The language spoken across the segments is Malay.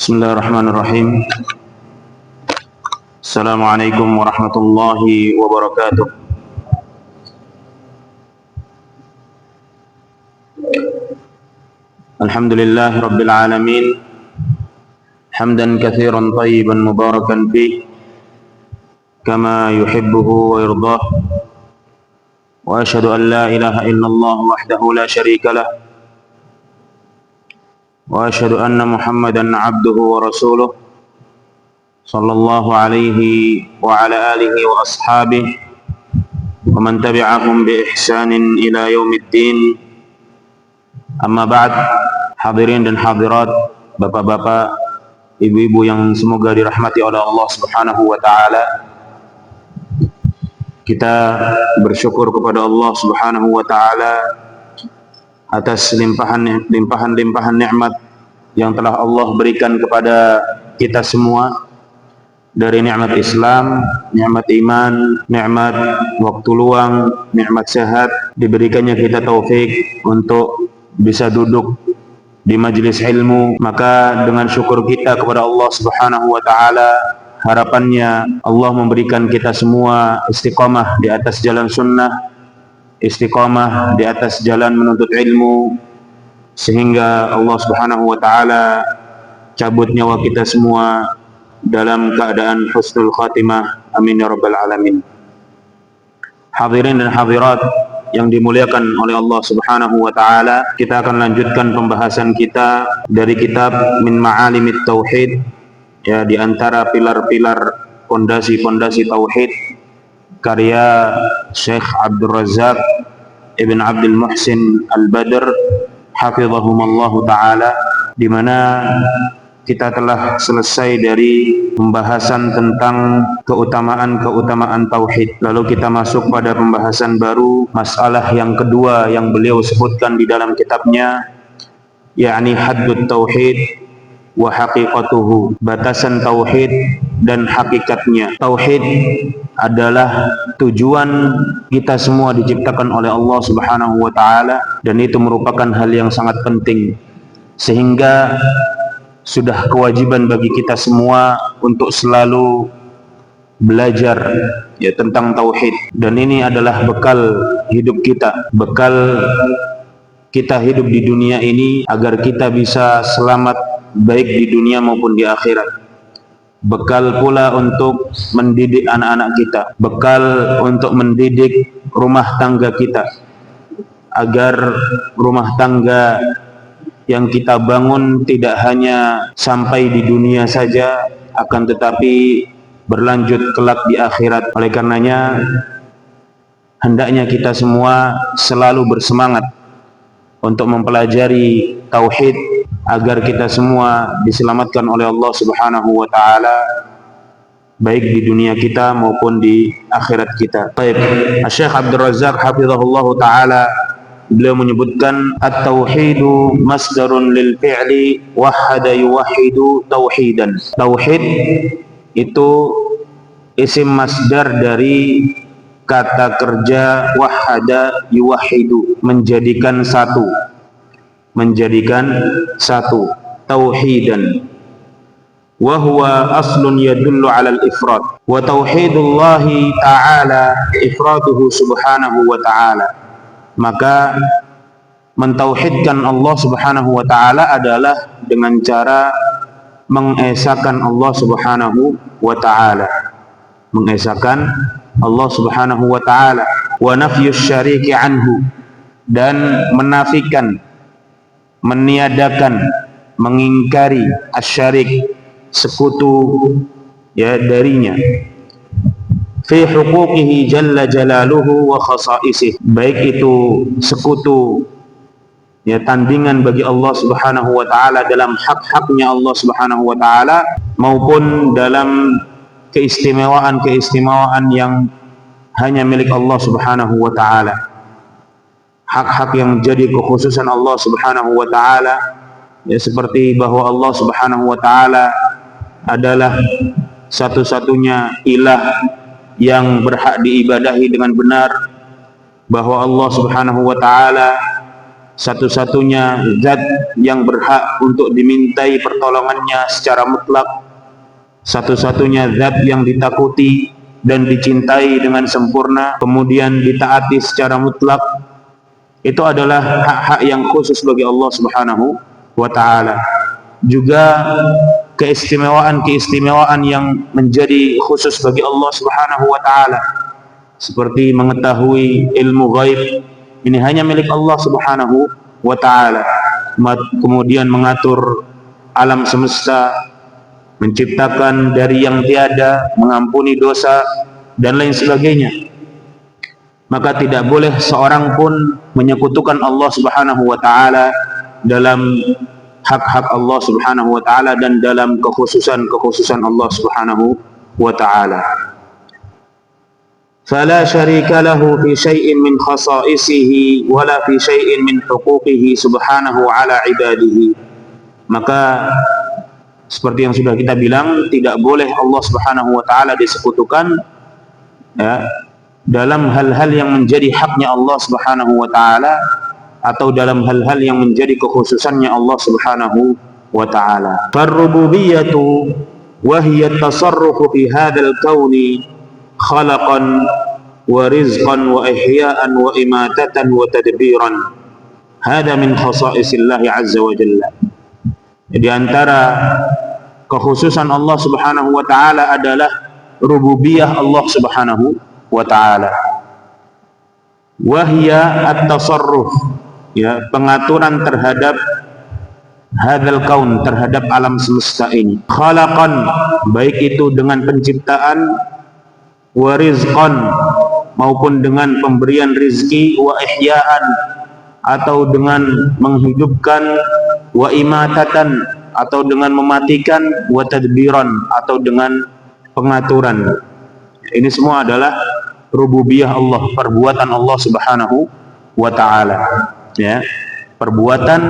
Bismillahirrahmanirrahim. Assalamualaikum warahmatullahi wabarakatuh. Alhamdulillahi rabbil alamin. Hamdan katsiran thayyiban mubarakan fih kama yuhibbuhu wa yardah. Wa asyhadu an la ilaha illallah wahdahu la syarika lah. Wa asyhadu anna Muhammadan abduhu wa rasuluh sallallahu alaihi wa ala alihi wa ashabihi wa man tabi'ahum bi ihsanin ila yaumiddin. Amma ba'd. Hadirin dan hadirat, bapak-bapak, ibu-ibu yang semoga dirahmati oleh Allah Subhanahu wa taala. Kita bersyukur kepada Allah Subhanahu wa taala atas limpahan nikmat yang telah Allah berikan kepada kita semua, dari nikmat Islam, nikmat iman, nikmat waktu luang, nikmat sehat. Diberikannya kita taufik untuk bisa duduk di majelis ilmu, maka dengan syukur kita kepada Allah Subhanahu wa taala, harapannya Allah memberikan kita semua istiqamah di atas jalan sunnah, istiqamah di atas jalan menuntut ilmu, sehingga Allah Subhanahu wa taala cabut nyawa kita semua dalam keadaan husnul khatimah. Amin ya rabbal alamin. Hadirin dan hadirat yang dimuliakan oleh Allah Subhanahu wa taala, kita akan lanjutkan pembahasan kita dari kitab Min Ma'alimit Tauhid, ya, di antara pilar-pilar pondasi-pondasi tauhid, karya Syekh Abdul Razak Ibn Abdul Muhsin Al-Badr hafizahumallahu ta'ala, di mana kita telah selesai dari pembahasan tentang keutamaan tauhid. Lalu kita masuk pada pembahasan baru, masalah yang kedua yang beliau sebutkan di dalam kitabnya, yakni haddut tauhid wa haqiqatuhu, batasan tauhid dan hakikatnya. Tauhid adalah tujuan kita semua diciptakan oleh Allah Subhanahu wa taala, dan itu merupakan hal yang sangat penting, sehingga sudah kewajiban bagi kita semua untuk selalu belajar, ya, tentang tauhid. Dan ini adalah bekal hidup kita, bekal kita hidup di dunia ini agar kita bisa selamat baik di dunia maupun di akhirat. Bekal pula untuk mendidik anak-anak kita, bekal untuk mendidik rumah tangga kita, agar rumah tangga yang kita bangun tidak hanya sampai di dunia saja, akan tetapi berlanjut kelak di akhirat. Oleh karenanya, hendaknya kita semua selalu bersemangat untuk mempelajari tauhid agar kita semua diselamatkan oleh Allah Subhanahu wa taala, baik di dunia kita maupun di akhirat kita. Baik, Syekh Abdul Razak hafizahullahu taala, beliau menyebutkan at-tauhidu masdarun lil fi'li wahada yuwahidu tauhidan. Tauhid itu isim masdar dari kata kerja wahada yuwahidu, menjadikan satu, menjadikan satu, tauhidan. Wa huwa aslun yadullu 'ala al-ifrad wa tauhidullahi ta'ala ifraduhu subhanahu wa ta'ala. Maka mentauhidkan Allah Subhanahu wa taala adalah dengan cara mengesakan Allah Subhanahu wa taala, mengesakan Allah Subhanahu wa taala, wa nafyus syariki anhu, dan menafikan, meniadakan, mengingkari asyarik, sekutu, ya, darinya, fi huquqihi jalla jalaluhu wa khasaisih, baik itu sekutu, ya, tandingan bagi Allah Subhanahu wa taala dalam hak-haknya Allah Subhanahu wa taala, maupun dalam keistimewaan yang hanya milik Allah Subhanahu wa taala. Hak-hak yang jadi kekhususan Allah Subhanahu wa taala, ya, seperti bahwa Allah Subhanahu wa taala adalah satu-satunya ilah yang berhak diibadahi dengan benar, bahwa Allah Subhanahu wa taala satu-satunya zat yang berhak untuk dimintai pertolongannya secara mutlak, satu-satunya zat yang ditakuti dan dicintai dengan sempurna, kemudian ditaati secara mutlak. Itu adalah hak-hak yang khusus bagi Allah Subhanahu wa ta'ala. Juga keistimewaan-keistimewaan yang menjadi khusus bagi Allah Subhanahu wa ta'ala, seperti mengetahui ilmu ghaib, ini hanya milik Allah Subhanahu wa ta'ala. Kemudian mengatur alam semesta, menciptakan dari yang tiada, mengampuni dosa dan lain sebagainya. Maka tidak boleh seorang pun menyekutukan Allah Subhanahu wa ta'ala dalam hak-hak Allah Subhanahu wa ta'ala dan dalam kekhususan Allah Subhanahu wa ta'ala. Fala syarika lahu fi syai'in min khasaisihi wala fi syai'in min huquqihi subhanahu ala ibadihi. Maka seperti yang sudah kita bilang, tidak boleh Allah Subhanahu wa ta'ala disekutukan ya, dalam hal-hal yang menjadi haknya Allah Subhanahu wa ta'ala, atau dalam hal-hal yang menjadi kekhususannya Allah Subhanahu wa ta'ala. Farrububiyyatu wa hiya at-tasarrufu fi hadzal kauni khalaqan wa rizqan wa ihya'an wa imatatan wa tadbiran. Hada min khasa'isillahi azza wa jalla. Di antara kekhususan Allah Subhanahu wa ta'ala adalah rububiyah Allah Subhanahu wa ta'ala. Wahya at-tasarruf, ya, pengaturan terhadap hadzal kaun, terhadap alam semesta ini. Khalaqan, baik itu dengan penciptaan, wa rizqan, maupun dengan pemberian rizki, wa ihya'an, atau dengan menghidupkan, wa imatatan, atau dengan mematikan, wa tadbiran, atau dengan pengaturan. Ini semua adalah rububiyah Allah, perbuatan Allah Subhanahu wa ta'ala, ya, perbuatan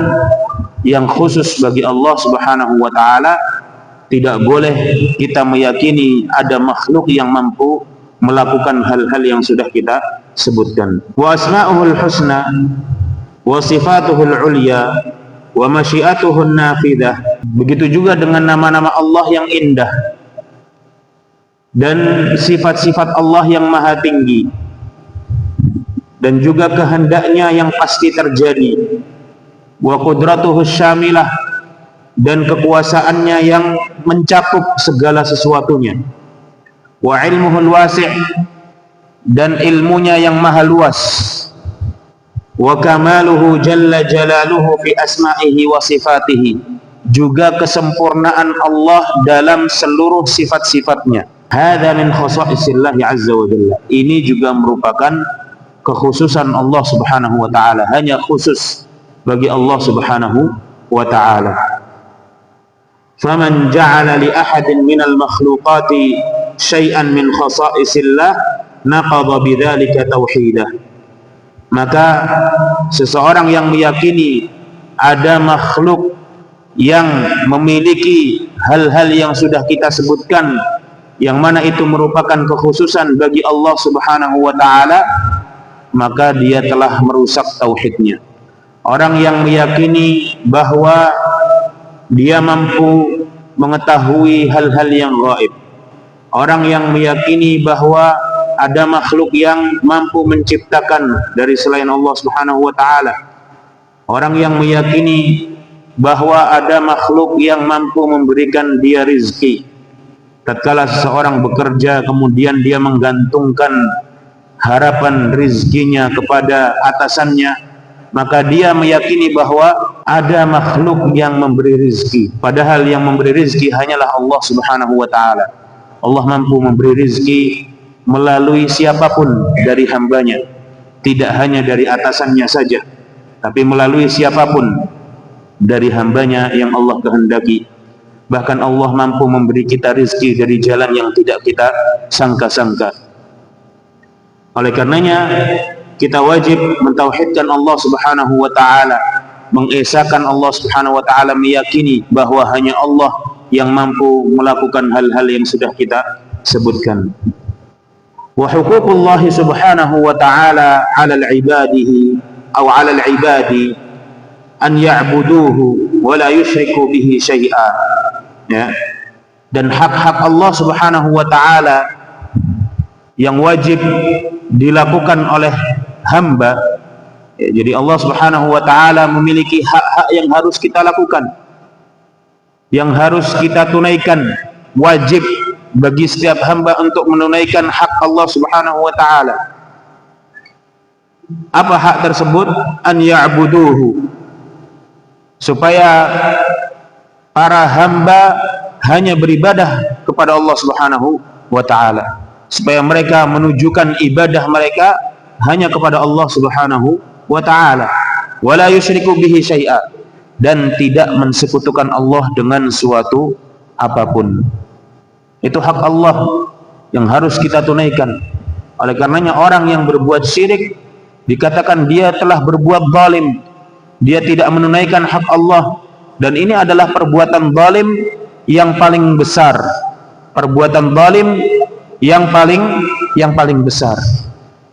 yang khusus bagi Allah Subhanahu wa ta'ala. Tidak boleh kita meyakini ada makhluk yang mampu melakukan hal-hal yang sudah kita sebutkan. Wa asma'uhul husna wa sifatuhul ulya wa masyiatuhun nafidah. Begitu juga dengan nama-nama Allah yang indah dan sifat-sifat Allah yang maha tinggi, dan juga kehendaknya yang pasti terjadi. Wa qudratuhus syamilah, dan kekuasaannya yang mencakup segala sesuatunya. Wa ilmuhul wasi', dan ilmunya yang maha luas. Wa kamaluhu jalla jalaluhu fi asma'ihi wa sifatihi, juga kesempurnaan Allah dalam seluruh sifat-sifatnya. Hadza min khasa'isillahi azza wa jalla. Ini juga merupakan kekhususan Allah Subhanahu wa ta'ala, hanya khusus bagi Allah Subhanahu wa ta'ala. Faman ja'ala li ahadin minal makhluqati syai'an min khasa'isillah naqadha bidzalika tauhidah. Maka seseorang yang meyakini ada makhluk yang memiliki hal-hal yang sudah kita sebutkan, yang mana itu merupakan kekhususan bagi Allah Subhanahu wa ta'ala, maka dia telah merusak tauhidnya. Orang yang meyakini bahwa dia mampu mengetahui hal-hal yang gaib, orang yang meyakini bahwa ada makhluk yang mampu menciptakan dari selain Allah Subhanahu wa ta'ala, orang yang meyakini bahwa ada makhluk yang mampu memberikan dia rizki tatkala seseorang bekerja, kemudian dia menggantungkan harapan rizkinya kepada atasannya, maka dia meyakini bahwa ada makhluk yang memberi rizki, padahal yang memberi rizki hanyalah Allah Subhanahu wa ta'ala. Allah mampu memberi rizki melalui siapapun dari hambanya, tidak hanya dari atasannya saja, tapi melalui siapapun dari hambanya yang Allah kehendaki. Bahkan Allah mampu memberi kita rizki dari jalan yang tidak kita sangka-sangka. Oleh karenanya kita wajib mentauhidkan Allah Subhanahu wa ta'ala, mengesahkan Allah Subhanahu wa ta'ala, meyakini bahwa hanya Allah yang mampu melakukan hal-hal yang sudah kita sebutkan. Wa huququllahi subhanahu wa ta'ala 'ala al-'ibadihi aw 'ala al-'ibadi an ya'buduhu wa la yusyriku bihi syai'a. Ya. Dan hak-hak Allah Subhanahu wa taala yang wajib dilakukan oleh hamba. Ya, jadi Allah Subhanahu wa taala memiliki hak-hak yang harus kita lakukan, yang harus kita tunaikan. Wajib bagi setiap hamba untuk menunaikan hak Allah Subhanahu wa taala. Apa hak tersebut? An ya'buduhu, supaya para hamba hanya beribadah kepada Allah Subhanahu wa taala, supaya mereka menunjukkan ibadah mereka hanya kepada Allah Subhanahu wa taala, wala yusyriku bihi syai'a, dan tidak mensekutukan Allah dengan suatu apapun. Itu hak Allah yang harus kita tunaikan. Oleh karenanya orang yang berbuat syirik dikatakan dia telah berbuat zalim, dia tidak menunaikan hak Allah, dan ini adalah perbuatan zalim yang paling besar, perbuatan zalim yang paling besar.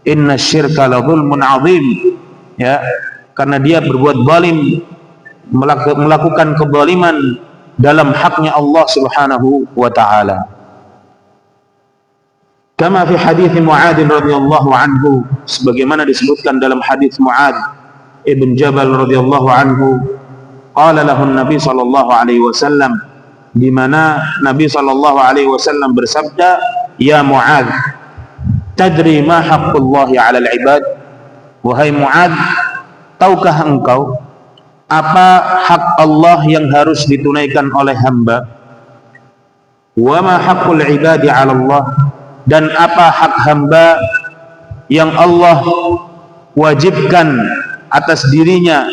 Inna syirka la zulmun azim, ya, karena dia berbuat zalim, melakukan kezaliman dalam haknya Allah Subhanahu wa taala. Kama fi hadits Mu'adz radhiyallahu anhu, sebagaimana disebutkan dalam hadis Mu'adz ibn Jabal radhiyallahu anhu, qala lahu Nabi sallallahu alaihi wasallam, di mana Nabi sallallahu alaihi wasallam bersabda, ya Mu'adz, tadri ma haqqullahi 'alal 'ibad? Wahai Mu'adz, tahukah engkau apa hak Allah yang harus ditunaikan oleh hamba? Wa ma haqqul 'ibadi 'ala Allah, dan apa hak hamba yang Allah wajibkan atas dirinya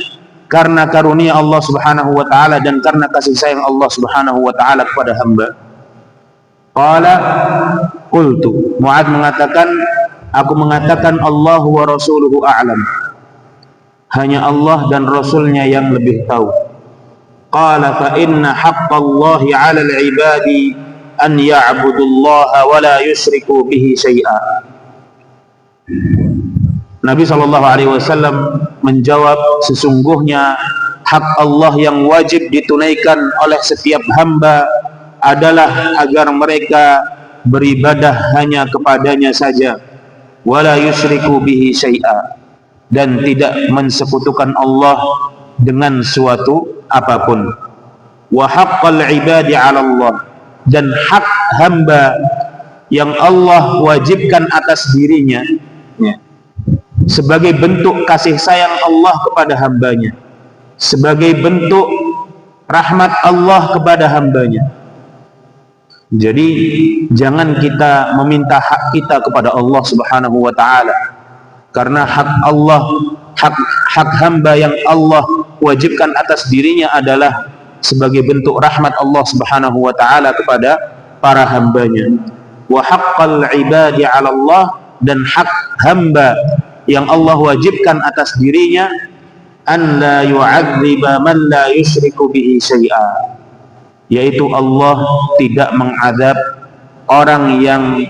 karena karunia Allah Subhanahu wa taala dan karena kasih sayang Allah Subhanahu wa taala kepada hamba? Qala qultu, Mu'adz mengatakan, aku mengatakan Allahu wa rasuluhu a'lam, hanya Allah dan Rasulnya yang lebih tahu. Qala fa inna haqqallahi 'alal 'ibadi an ya'budullaha wa la yusyriku bihi syai'a. Nabi sallallahu alaihi wasallam menjawab, sesungguhnya hak Allah yang wajib ditunaikan oleh setiap hamba adalah agar mereka beribadah hanya kepadanya saja, wala yusyriku bihi syai'a, dan tidak mensekutukan Allah dengan suatu apapun. Wa haqqal ibadi 'ala Allah, dan hak hamba yang Allah wajibkan atas dirinya, ya, sebagai bentuk kasih sayang Allah kepada hambanya, sebagai bentuk rahmat Allah kepada hambanya. Jadi jangan kita meminta hak kita kepada Allah Subhanahu wa taala, karena hak Allah, hak hamba yang Allah wajibkan atas dirinya adalah sebagai bentuk rahmat Allah Subhanahu wa taala kepada para hambanya. Wa haqqal ibadi 'ala Allah, dan hak hamba yang Allah wajibkan atas dirinya, an la yu'adziba man la yusyriku bihi syai'a, yaitu Allah tidak mengadab orang yang,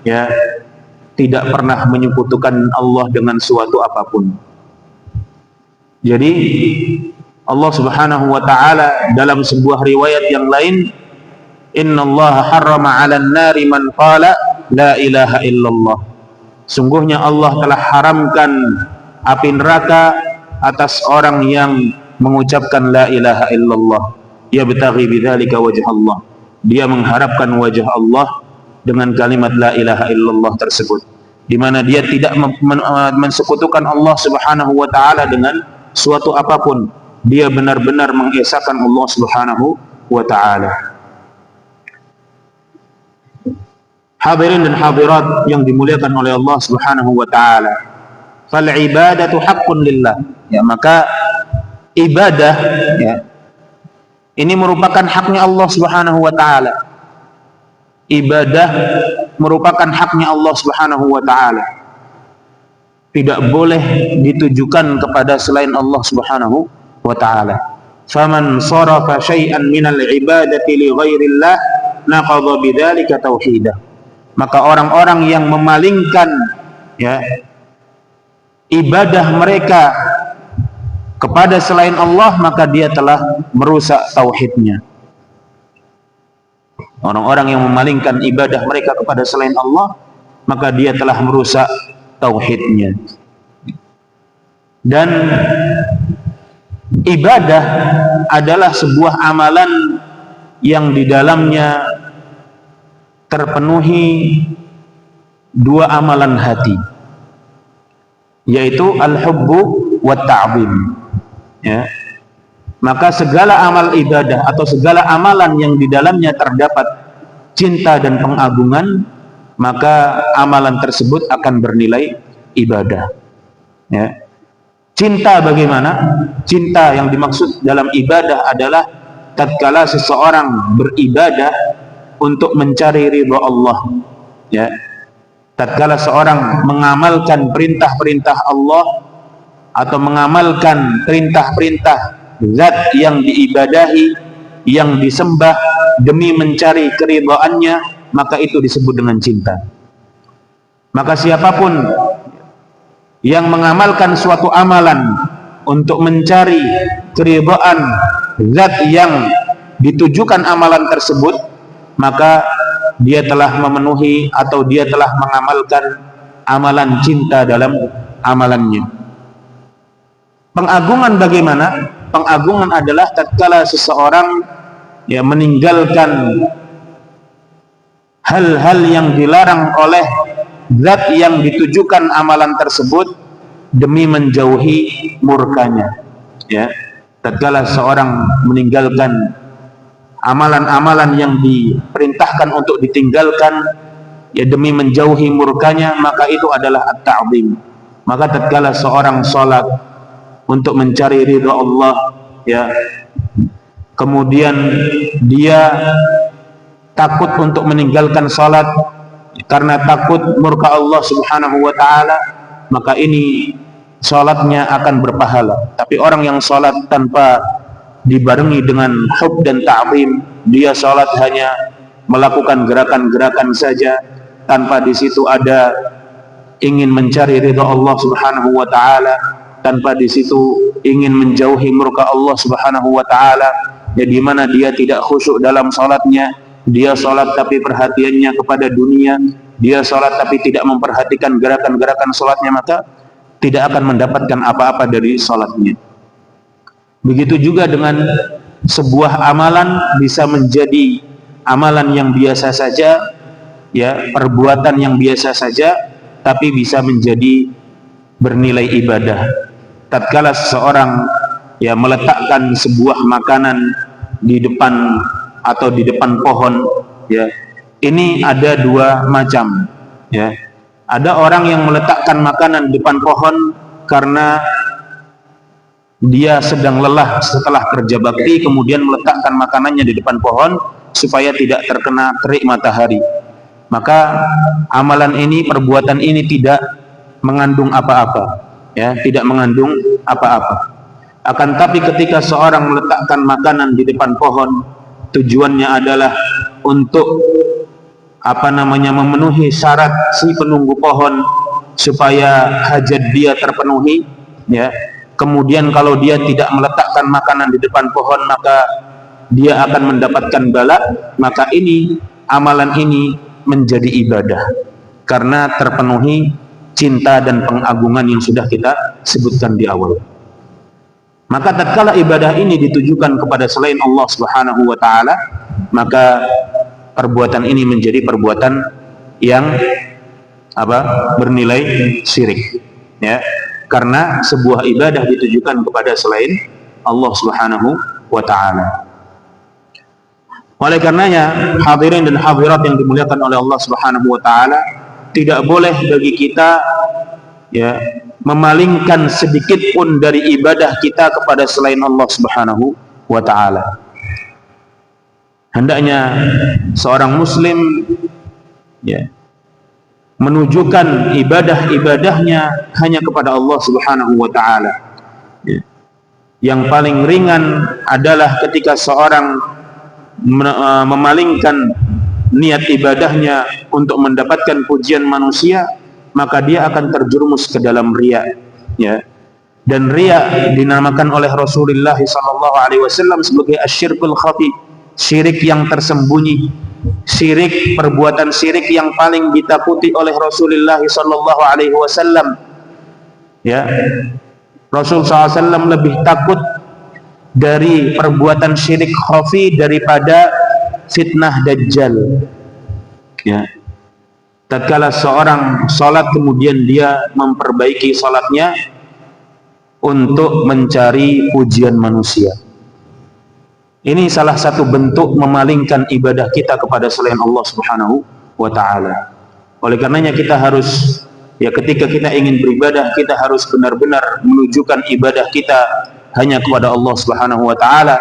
ya, tidak pernah menyekutukan Allah dengan suatu apapun. Jadi Allah Subhanahu wa taala dalam sebuah riwayat yang lain, innallaha harrama 'alan nari man qala la ilaha illallah, sungguhnya Allah telah haramkan api neraka atas orang yang mengucapkan la ilaha illallah, yabtaghi bidzalika wajh Allah, dia mengharapkan wajah Allah dengan kalimat la ilaha illallah tersebut, di mana dia tidak mensekutukan Allah Subhanahu wa taala dengan suatu apapun, dia benar-benar mengesahkan Allah Subhanahu wa taala. Hadirin dan hadirat yang dimuliakan oleh Allah Subhanahu wa taala, fal ibadatu haqqun lillah, ya, maka ibadah, ya, ini merupakan haknya Allah Subhanahu wa taala. Ibadah merupakan haknya Allah Subhanahu wa taala, tidak boleh ditujukan kepada selain Allah Subhanahu wa ta'ala. Faman sarafa syai'an minal ibadati li ghairillah naqadha bidzalika tauhidah, maka orang-orang yang memalingkan, ya, ibadah mereka kepada selain Allah, maka dia telah merusak tauhidnya. Orang-orang yang memalingkan ibadah mereka kepada selain Allah, maka dia telah merusak tauhidnya. Dan ibadah adalah sebuah amalan yang di dalamnya terpenuhi dua amalan hati, yaitu al-hubbu wa ta'zim. Ya. Maka segala amal ibadah atau segala amalan yang di dalamnya terdapat cinta dan pengagungan, maka amalan tersebut akan bernilai ibadah. Ya. Cinta bagaimana? Cinta yang dimaksud dalam ibadah adalah tatkala seseorang beribadah untuk mencari ridha Allah. Ya. Tatkala seorang mengamalkan perintah-perintah Allah atau mengamalkan perintah-perintah zat yang diibadahi, yang disembah demi mencari keridhaannya, maka itu disebut dengan cinta. Maka siapapun yang mengamalkan suatu amalan untuk mencari keridhaan zat yang ditujukan amalan tersebut, maka dia telah memenuhi atau dia telah mengamalkan amalan cinta dalam amalannya. Pengagungan bagaimana? Pengagungan adalah tatkala seseorang meninggalkan hal-hal yang dilarang oleh zat yang ditujukan amalan tersebut demi menjauhi murkanya. Ya, tatkala seorang meninggalkan amalan-amalan yang diperintahkan untuk ditinggalkan demi menjauhi murkanya, maka itu adalah at-ta'zim. Maka tatkala seorang salat untuk mencari ridha Allah, kemudian dia takut untuk meninggalkan salat karena takut murka Allah Subhanahu wa ta'ala, maka ini salatnya akan berpahala. Tapi orang yang salat tanpa dibarengi dengan hub dan ta'zim, dia salat hanya melakukan gerakan-gerakan saja tanpa di situ ada ingin mencari ridha Allah Subhanahu wa ta'ala, tanpa di situ ingin menjauhi murka Allah Subhanahu wa ta'ala, di mana dia tidak khusyuk dalam salatnya. Dia salat tapi perhatiannya kepada dunia, dia salat tapi tidak memperhatikan gerakan-gerakan salatnya, maka tidak akan mendapatkan apa-apa dari salatnya. Begitu juga dengan sebuah amalan bisa menjadi amalan yang biasa saja, perbuatan yang biasa saja, tapi bisa menjadi bernilai ibadah. Tatkala seseorang meletakkan sebuah makanan di depan atau di depan pohon, ini ada dua macam. Ada orang yang meletakkan makanan di depan pohon karena dia sedang lelah setelah kerja bakti, kemudian meletakkan makanannya di depan pohon supaya tidak terkena terik matahari. Maka amalan ini, perbuatan ini tidak mengandung apa-apa, tidak mengandung apa-apa. Akan tapi ketika seorang meletakkan makanan di depan pohon, tujuannya adalah untuk memenuhi syarat si penunggu pohon supaya hajat dia terpenuhi. Kemudian kalau dia tidak meletakkan makanan di depan pohon, maka dia akan mendapatkan bala. Maka ini, amalan ini menjadi ibadah karena terpenuhi cinta dan pengagungan yang sudah kita sebutkan di awal. Maka tatkala ibadah ini ditujukan kepada selain Allah Subhanahu wa ta'ala, maka perbuatan ini menjadi perbuatan yang bernilai syirik, karena sebuah ibadah ditujukan kepada selain Allah Subhanahu wa ta'ala. Oleh karenanya, hadirin dan hadirat yang dimuliakan oleh Allah Subhanahu wa ta'ala, tidak boleh bagi kita memalingkan sedikit pun dari ibadah kita kepada selain Allah Subhanahu wa ta'ala. Hendaknya seorang muslim menunjukkan ibadah-ibadahnya hanya kepada Allah Subhanahu wa ta'ala. Yang paling ringan adalah ketika seorang memalingkan niat ibadahnya untuk mendapatkan pujian manusia, maka dia akan terjerumus ke dalam riya. Dan riya dinamakan oleh Rasulullah sallallahu alaihi wasallam sebagai asyirkul khafi, syirik yang tersembunyi, syirik, perbuatan syirik yang paling ditakuti oleh Rasulullah sallallahu alaihi wasallam. Ya, Rasul SAW lebih takut dari perbuatan syirik khafi daripada fitnah dajjal. Ya, tatkala seorang salat kemudian dia memperbaiki salatnya untuk mencari pujian manusia, ini salah satu bentuk memalingkan ibadah kita kepada selain Allah Subhanahu wa ta'ala. Oleh karenanya kita harus, ya, ketika kita ingin beribadah, kita harus benar-benar menunjukkan ibadah kita hanya kepada Allah Subhanahu wa ta'ala.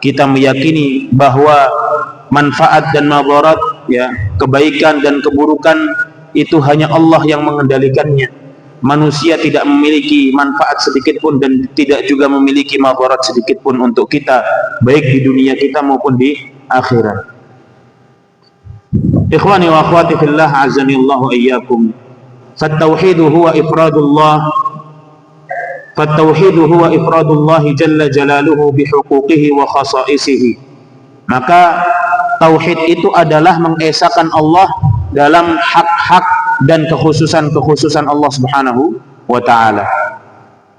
Kita meyakini bahwa manfaat dan madarat, ya, kebaikan dan keburukan itu hanya Allah yang mengendalikannya. Manusia tidak memiliki manfaat sedikit pun dan tidak juga memiliki madarat sedikit pun untuk kita, baik di dunia kita maupun di akhirat. Ikhwani wa akhwati fillah, azani Allah wa iyyakum. Fattauhid huwa ifradullah. Fattauhid huwa ifradullah jalla jalaluhu bihuquqihi wa khasaisihi. Maka tauhid itu adalah mengesahkan Allah dalam hak-hak dan kekhususan-kekhususan Allah Subhanahu wa ta'ala.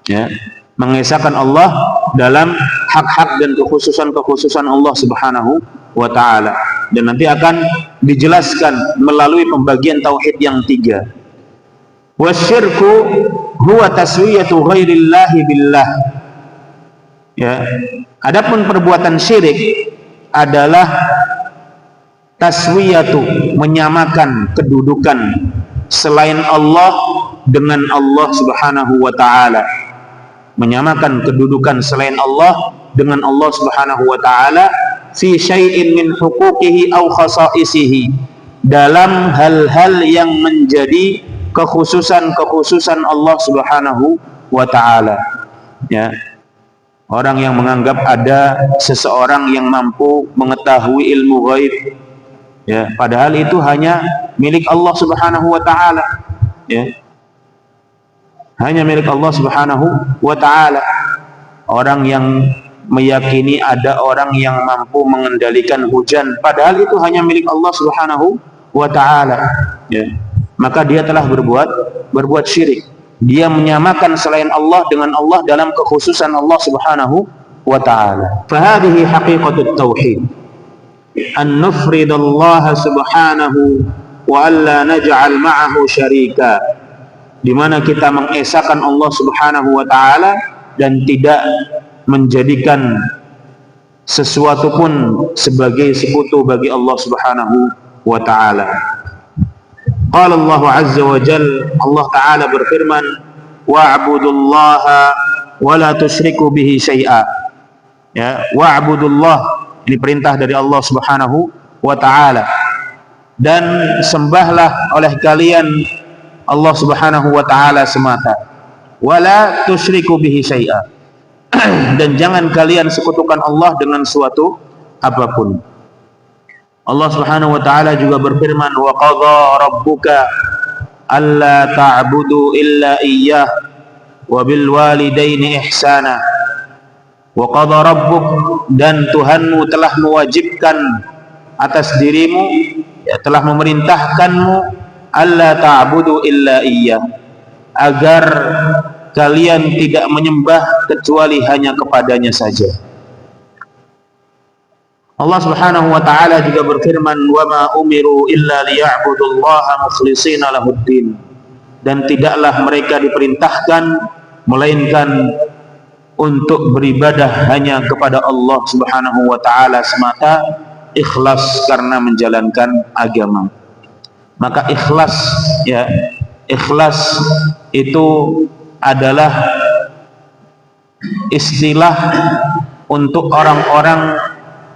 Ya, mengesahkan Allah dalam hak-hak dan kekhususan-kekhususan Allah Subhanahu wa ta'ala. Dan nanti akan dijelaskan melalui pembagian tauhid yang 3. Wasyirku huwa taswiyatu ghairillahi billah. Ya, adapun perbuatan syirik adalah taswiyatu, menyamakan kedudukan selain Allah dengan Allah Subhanahu wa ta'ala, menyamakan kedudukan selain Allah dengan Allah Subhanahu wa ta'ala fi syai'in min huquqihi aw khasaisihi, dalam hal-hal yang menjadi kekhususan-kekhususan Allah Subhanahu wa ta'ala. Ya, orang yang menganggap ada seseorang yang mampu mengetahui ilmu ghaib, ya, padahal itu hanya milik Allah Subhanahu wa ta'ala. Ya, hanya milik Allah Subhanahu wa ta'ala. Orang yang meyakini ada orang yang mampu mengendalikan hujan, padahal itu hanya milik Allah Subhanahu wa ta'ala, ya, maka dia telah berbuat syirik. Dia menyamakan selain Allah dengan Allah dalam kekhususan Allah Subhanahu wa ta'ala. Fahadihi haqiqatut tauhid, an nufridallaha subhanahu wa alla naj'al ma'ahu syarika, di mana kita mengesahkan Allah Subhanahu wa ta'ala dan tidak menjadikan sesuatu pun sebagai sekutu bagi Allah Subhanahu wa ta'ala. Qala Allah azza wa jalla, Allah ta'ala berfirman, wa'budullaha wa la tusyriku bihi syai'a. Ya, wa'budullah, ini perintah dari Allah Subhanahu wa ta'ala, dan sembahlah oleh kalian Allah Subhanahu wa ta'ala semata, wala tusyriku bihi syai'a, dan jangan kalian sekutukan Allah dengan suatu apapun. Allah Subhanahu wa ta'ala juga berfirman, wa qadha rabbuka alla ta'budu illa iyyah wa bil walidaini ihsana. Wa qadha rabbuk, dan Tuhanmu telah mewajibkan atas dirimu, ya, telah memerintahkanmu, alla ta'budu illa iyyah, agar kalian tidak menyembah kecuali hanya kepadanya saja. Allah Subhanahu wa ta'ala juga berfirman, wa ma umiru illa liya'budullaha mukhlishina lahuddin, dan tidaklah mereka diperintahkan melainkan untuk beribadah hanya kepada Allah Subhanahu wa ta'ala semata, ikhlas karena menjalankan agama. Maka ikhlas, ya, ikhlas itu adalah istilah untuk orang-orang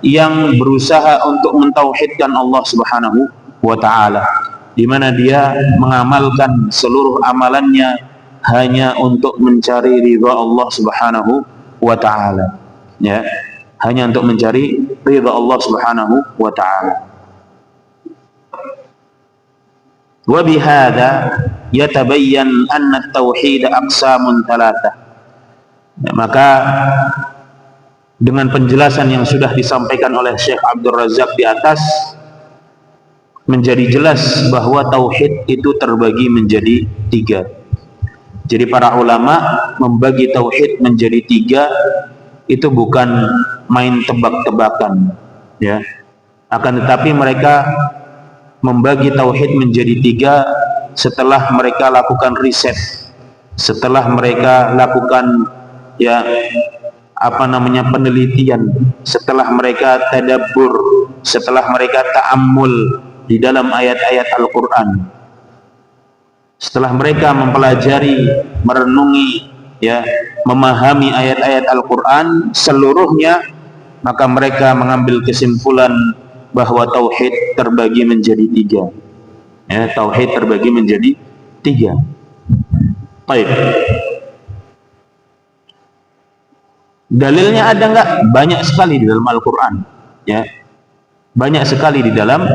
yang berusaha untuk mentauhidkan Allah Subhanahu wa ta'ala, di mana dia mengamalkan seluruh amalannya hanya untuk mencari ridha Allah Subhanahu wa ta'ala, ya, hanya untuk mencari ridha Allah Subhanahu wa ta'ala. Wa bihadza yatabayyan anna at-tauhid aqsamun thalathah, Maka dengan penjelasan yang sudah disampaikan oleh Syekh Abdul Razak di atas, menjadi jelas bahwa tauhid itu terbagi menjadi 3. Jadi para ulama membagi tauhid menjadi 3 itu bukan main tebak-tebakan, ya. Akan tetapi mereka membagi tauhid menjadi 3 setelah mereka lakukan riset, setelah mereka lakukan penelitian, setelah mereka tadabbur, setelah mereka ta'ammul di dalam ayat-ayat Al-Quran, setelah mereka mempelajari, merenungi, memahami ayat-ayat Al-Quran seluruhnya, maka mereka mengambil kesimpulan bahwa tauhid terbagi menjadi 3. Tauhid terbagi menjadi 3. Baik. Dalilnya ada enggak? Banyak sekali di dalam Al-Quran, banyak sekali di dalam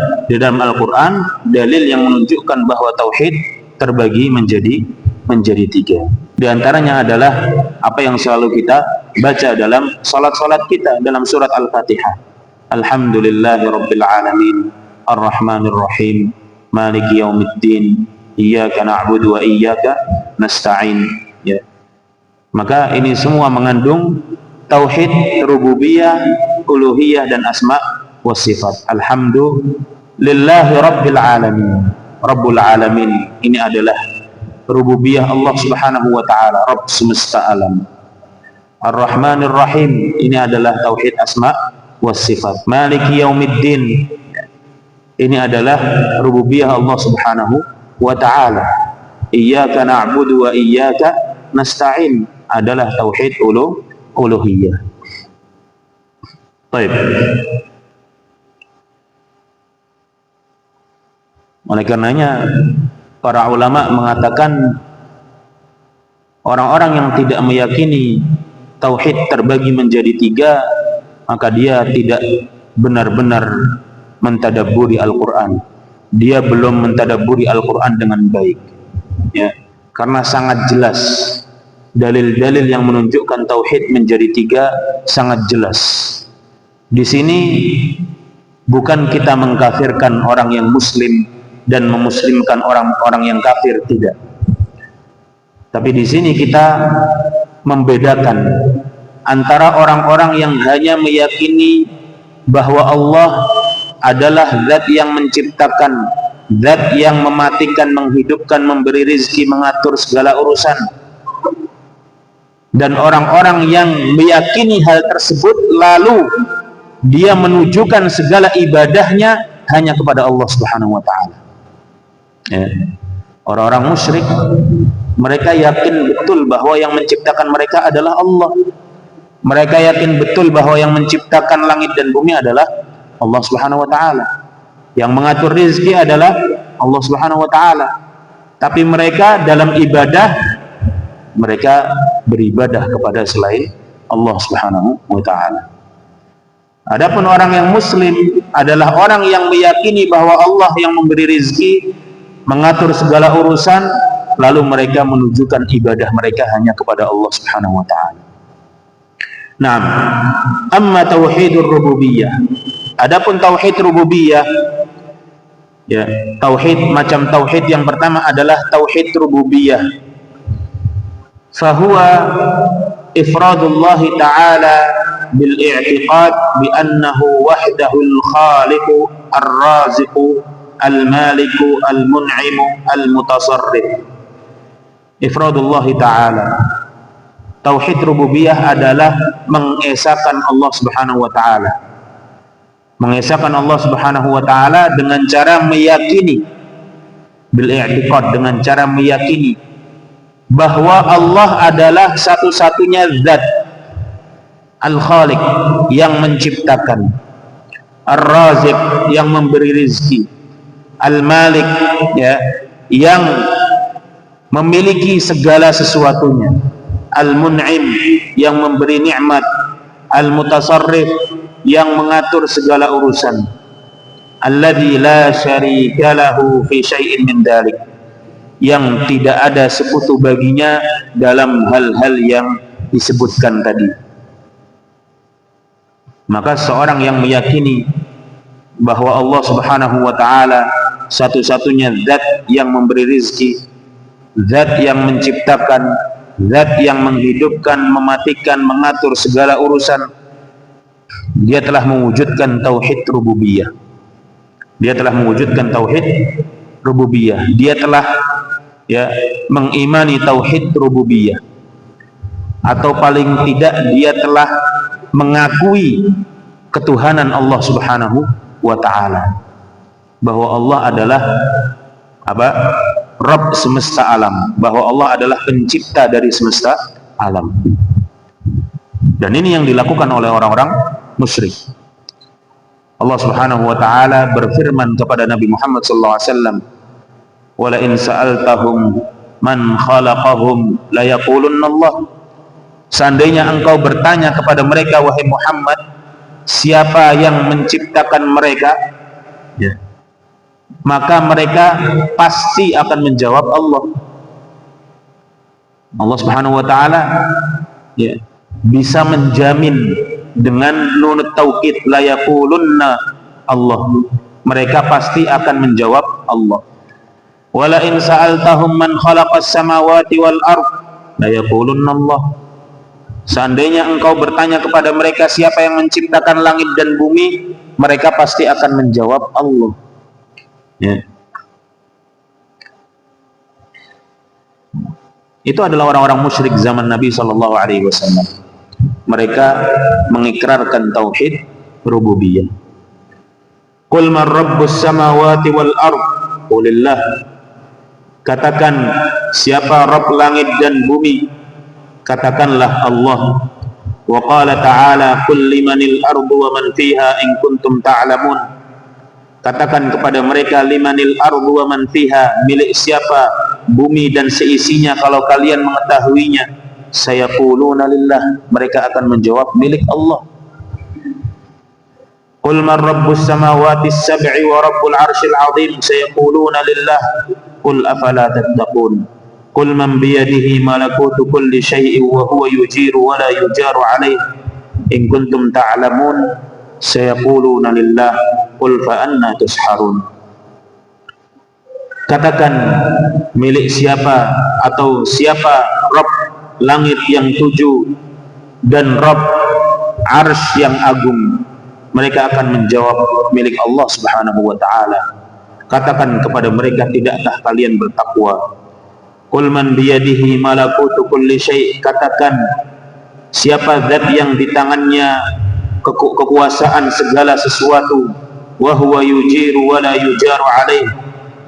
Al-Quran dalil yang menunjukkan bahwa tauhid terbagi menjadi 3. Di antaranya adalah apa yang selalu kita baca dalam salat-salat kita, dalam surat Al-Fatihah. Alhamdulillahirabbil alamin, arrahmanir rahim, maliki yaumiddin, iyyaka na'budu wa iyyaka nasta'in. Maka ini semua mengandung tauhid rububiyah, uluhiyah dan asma wa sifat. Alhamdulillahi rabbil alamin. Rabbul alamin ini adalah rububiyah Allah Subhanahu wa taala, Rabb semesta alam. Ar-Rahmanir Rahim ini adalah tauhid asma wa sifat. Maliki yaumiddin ini adalah rububiyah Allah Subhanahu wa taala. Iyyaka na'budu wa iyyaka nasta'in adalah tauhid uluhiyah. Baik. Oleh karenanya para ulama mengatakan orang-orang yang tidak meyakini tauhid terbagi menjadi 3, maka dia tidak benar-benar mentadabburi Al-Quran. Dia belum mentadabburi Al-Quran dengan baik, karena sangat jelas dalil-dalil yang menunjukkan tauhid menjadi 3 sangat jelas. Di sini bukan kita mengkafirkan orang yang muslim dan memuslimkan orang-orang yang kafir, tidak. Tapi di sini kita membedakan antara orang-orang yang hanya meyakini bahwa Allah adalah zat yang menciptakan, zat yang mematikan, menghidupkan, memberi rizki, mengatur segala urusan, dan orang-orang yang meyakini hal tersebut lalu dia menunjukkan segala ibadahnya hanya kepada Allah Subhanahu wa taala. Orang-orang musyrik, mereka yakin betul bahwa yang menciptakan mereka adalah Allah. Mereka yakin betul bahwa yang menciptakan langit dan bumi adalah Allah Subhanahu wa taala. Yang mengatur rezeki adalah Allah Subhanahu wa taala. Tapi mereka dalam ibadah, mereka beribadah kepada selain Allah Subhanahu wa taala. Adapun orang yang muslim adalah orang yang meyakini bahwa Allah yang memberi rezeki, mengatur segala urusan, lalu mereka menunjukkan ibadah mereka hanya kepada Allah Subhanahu wa taala. Naam. Amma tauhidur rububiyah. Adapun tauhid rububiyah, tauhid macam tauhid yang pertama adalah tauhid rububiyah. Fahuwa ifradullah ta'ala bil i'tiqad bi annahu wahdahul khaliqu ar-raziqu al-maliku al-mun'imu al-mutasarrif. Ifradullah ta'ala, tauhid rububiyah adalah mengesahkan Allah Subhanahu wa taala. Mengesahkan Allah Subhanahu wa taala dengan cara meyakini, bil i'tiqad, dengan cara meyakini bahwa Allah adalah satu-satunya zat, al-khaliq yang menciptakan, ar-raziq yang memberi rezeki, al-malik yang memiliki segala sesuatunya, al-mun'im yang memberi nikmat, al-mutasarrif yang mengatur segala urusan, alladzi la syarika lahu fi syai'in min dzalik, yang tidak ada sekutu baginya dalam hal-hal yang disebutkan tadi. Maka seorang yang meyakini bahwa Allah Subhanahu wa taala satu-satunya zat yang memberi rizki, zat yang menciptakan, zat yang menghidupkan, mematikan, mengatur segala urusan, dia telah mewujudkan tauhid rububiyah. Dia telah mewujudkan tauhid rububiyah. Dia telah mengimani tauhid rububiyah, atau paling tidak dia telah mengakui ketuhanan Allah Subhanahu wa taala, bahwa Allah adalah Rabb semesta alam, bahwa Allah adalah pencipta dari semesta alam. Dan ini yang dilakukan oleh orang-orang musyrik. Allah Subhanahu wa taala berfirman kepada Nabi Muhammad sallallahu alaihi wasallam, "Wa la in sa'altahum man khalaqahum la yaqulunna Allah." Seandainya engkau bertanya kepada mereka, wahai Muhammad, siapa yang menciptakan mereka, maka mereka pasti akan menjawab Allah. Allah Subhanahu wa taala bisa menjamin dengan nun taukid, la yaqulunna Allah, mereka pasti akan menjawab Allah. Wala in sa'altahum man khalaqas samawati wal ard la yaqulunna Allah. Seandainya engkau bertanya kepada mereka siapa yang menciptakan langit dan bumi, mereka pasti akan menjawab Allah. Itu adalah orang-orang musyrik zaman Nabi sallallahu alaihi wasallam. Mereka mengikrarkan tauhid rububiyah. Qul man rabbus samawati wal ard, qulillah. Katakan, siapa Rabb langit dan bumi? Katakanlah Allah. Wa qala ta'ala, qul limanil ardu wa man fiha in kuntum ta'lamun. Katakan kepada mereka, limanil ardu wa man fiha, milik siapa bumi dan seisinya kalau kalian mengetahuinya? Sayaquluna lillah, mereka akan menjawab milik Allah. Qul man rabbus samawati as-sab'i wa rabbul 'arsyil 'azim, sayaquluna lillah. Qul afala tattaqun. Qul man biyadihi malakutu kulli syai'in wa huwa yujiru wa la yujaru 'alaihi in kuntum ta'lamun, sayaquluna lillah. Qul fa anna tusharun. Katakan, milik siapa atau siapa Rabb langit yang 7 dan Rabb Arsy yang agung? Mereka akan menjawab milik Allah Subhanahu wa taala. Katakan kepada mereka, tidakkah kalian bertakwa? Qul man biyadihi malakutu kulli syai'. Katakan, siapa zat yang di tangannya kekuasaan segala sesuatu, wa huwa yujiru wa la yujaru 'alaihi,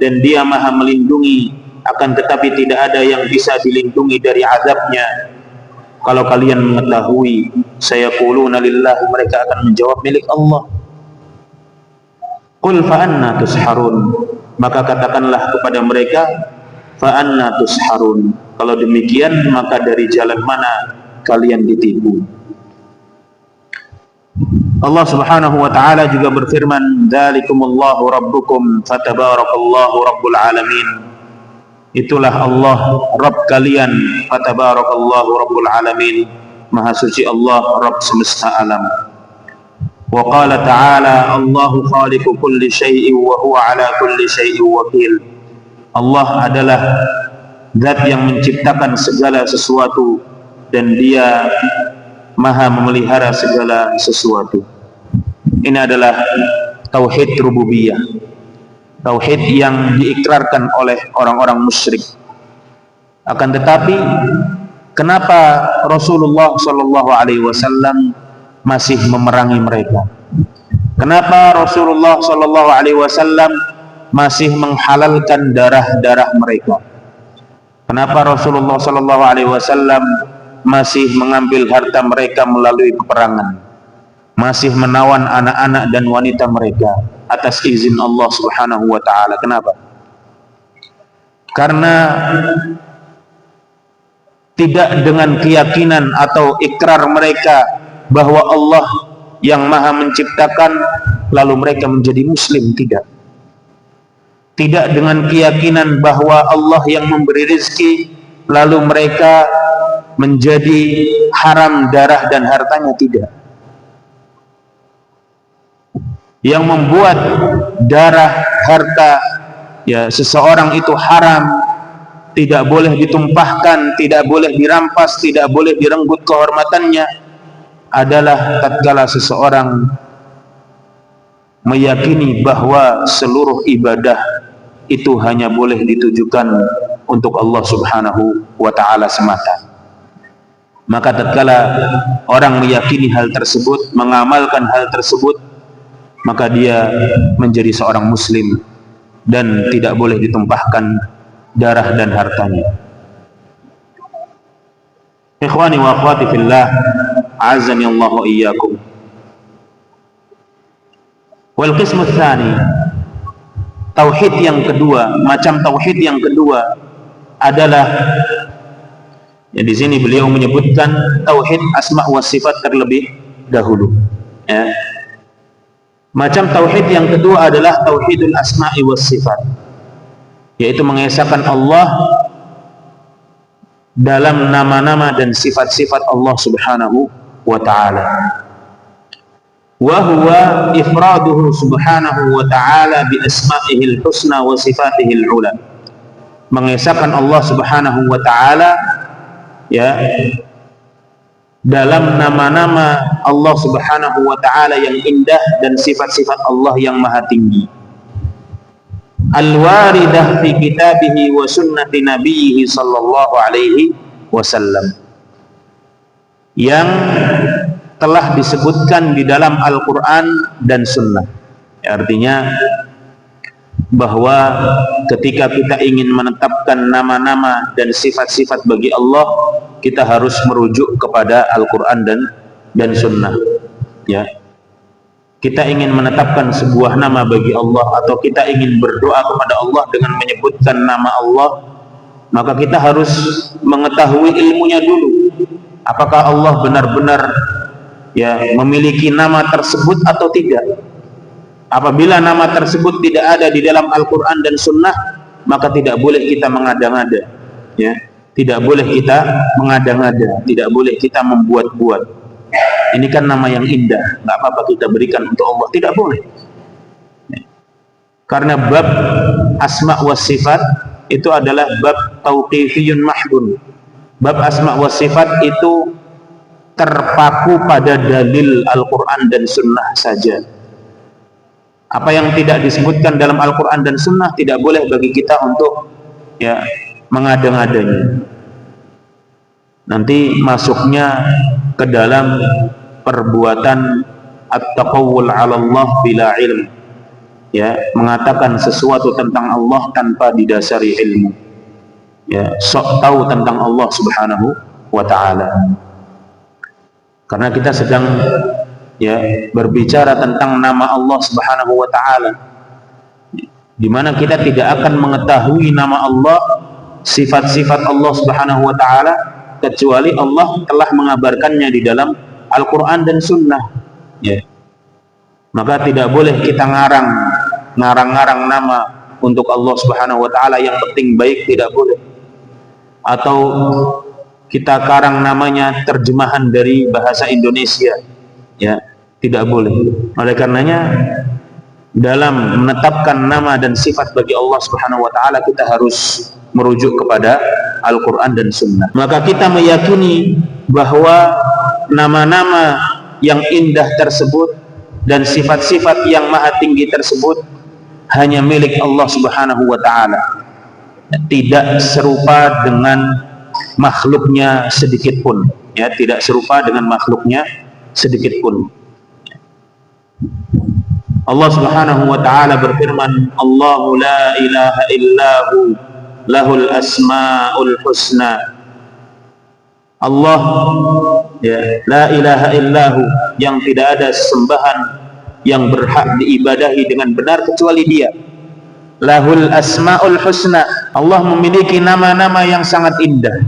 dan dia maha melindungi akan tetapi tidak ada yang bisa dilindungi dari azabnya. Kalau kalian mengetahui, sayaquluna lillah, mereka akan menjawab milik Allah. Qul fa anna tusharun. Maka katakanlah kepada mereka, fa anna tusharun. Kalau demikian, maka dari jalan mana kalian ditipu? Allah Subhanahu wa taala juga berfirman, dzalikumullahu rabbukum fatabarakallahu rabbul alamin. Itulah Allah Rabb kalian, fatabarakallahu rabbul alamin, maha suci Allah Rabb semesta alam. Wa qala ta'ala, Allahu khaliqu kulli syai'in wa huwa ala kulli syai'in wakil. Allah adalah zat yang menciptakan segala sesuatu dan dia maha memelihara segala sesuatu. Ini adalah tauhid rububiyah, tauhid yang diikrarkan oleh orang-orang musyrik. Akan tetapi, kenapa Rasulullah sallallahu alaihi wasallam masih memerangi mereka? Kenapa Rasulullah sallallahu alaihi wasallam masih menghalalkan darah-darah mereka? Kenapa Rasulullah sallallahu alaihi wasallam masih mengambil harta mereka melalui peperangan, masih menawan anak-anak dan wanita mereka atas izin Allah Subhanahu wa taala? Kenapa? Karena tidak dengan keyakinan atau ikrar mereka bahwa Allah yang maha menciptakan lalu mereka menjadi muslim. Tidak dengan keyakinan bahwa Allah yang memberi rezeki lalu mereka menjadi haram darah dan hartanya, tidak. Yang membuat darah, harta seseorang itu haram, tidak boleh ditumpahkan, tidak boleh dirampas, tidak boleh direnggut kehormatannya, adalah tatkala seseorang meyakini bahwa seluruh ibadah itu hanya boleh ditujukan untuk Allah Subhanahu wa ta'ala semata. Maka tatkala orang meyakini hal tersebut, mengamalkan hal tersebut, maka dia menjadi seorang muslim dan tidak boleh ditumpahkan darah dan hartanya. Ikhwani wa akhwati fillah, azani Allah wa iyyakum. Wal qismu tsani, tauhid yang kedua, macam tauhid yang kedua adalah, ya, di sini beliau menyebutkan tauhid asma wa sifat terlebih dahulu, ya. Macam tauhid yang kedua adalah tauhidul asma'i was sifat, yaitu mengesahkan Allah dalam nama-nama dan sifat-sifat Allah Subhanahu wa ta'ala. Wa huwa ifraduhu subhanahu wa ta'ala bi asma'ihil husna wa sifatihil ula. Mengesahkan Allah Subhanahu wa ta'ala, ya, dalam nama-nama Allah Subhanahu wa ta'ala yang indah dan sifat-sifat Allah yang maha tinggi. Al-waridah fi kitabihi wa sunnati nabiyhi sallallahu alaihi wasallam, yang telah disebutkan di dalam Al-Quran dan Sunnah. Artinya bahwa ketika kita ingin menetapkan nama-nama dan sifat-sifat bagi Allah, kita harus merujuk kepada Al-Quran dan Sunnah, ya. Kita ingin menetapkan sebuah nama bagi Allah, atau kita ingin berdoa kepada Allah dengan menyebutkan nama Allah, maka kita harus mengetahui ilmunya dulu. Apakah Allah benar-benar, ya, memiliki nama tersebut atau tidak? Apabila nama tersebut tidak ada di dalam Al-Quran dan Sunnah, maka tidak boleh kita mengada-ngada, ya. Tidak boleh kita mengada-ngada, tidak boleh kita membuat-buat. Ini kan nama yang indah, nggak apa-apa kita berikan untuk Allah, tidak boleh. Karena bab asma wa sifat itu adalah bab tauqifiyun mahdun. Bab asma wa sifat itu terpaku pada dalil Al-Quran dan Sunnah saja. Apa yang tidak disebutkan dalam Al-Quran dan Sunnah tidak boleh bagi kita untuk, ya, mengada-ngadanya. Nanti masuknya ke dalam perbuatan at-taqawul 'ala Allah bila ilm, ya, mengatakan sesuatu tentang Allah tanpa didasari ilmu, ya, sok tahu tentang Allah Subhanahu wa ta'ala. Karena kita sedang, ya, berbicara tentang nama Allah Subhanahu wa ta'ala, di mana kita tidak akan mengetahui nama Allah, sifat-sifat Allah Subhanahu wa ta'ala, kecuali Allah telah mengabarkannya di dalam Al-Quran dan Sunnah, ya. Maka tidak boleh kita ngarang-ngarang nama untuk Allah Subhanahu wa ta'ala, yang penting baik, tidak boleh. Atau kita karang namanya terjemahan dari bahasa Indonesia, ya, tidak boleh. Oleh karenanya, dalam menetapkan nama dan sifat bagi Allah Subhanahu wa ta'ala, kita harus merujuk kepada Al-Quran dan Sunnah. Maka kita meyakini bahwa nama-nama yang indah tersebut dan sifat-sifat yang maha tinggi tersebut hanya milik Allah Subhanahu wa ta'ala, tidak serupa dengan makhluknya sedikit pun, ya, tidak serupa dengan makhluknya sedikit pun. Allah Subhanahu wa ta'ala berfirman, Allahu la ilaha illahu lahul asmaul husna. Allah, ya, la ilaha illahu, yang tidak ada sembahan yang berhak diibadahi dengan benar kecuali Dia. Lahul asmaul husna, Allah memiliki nama-nama yang sangat indah.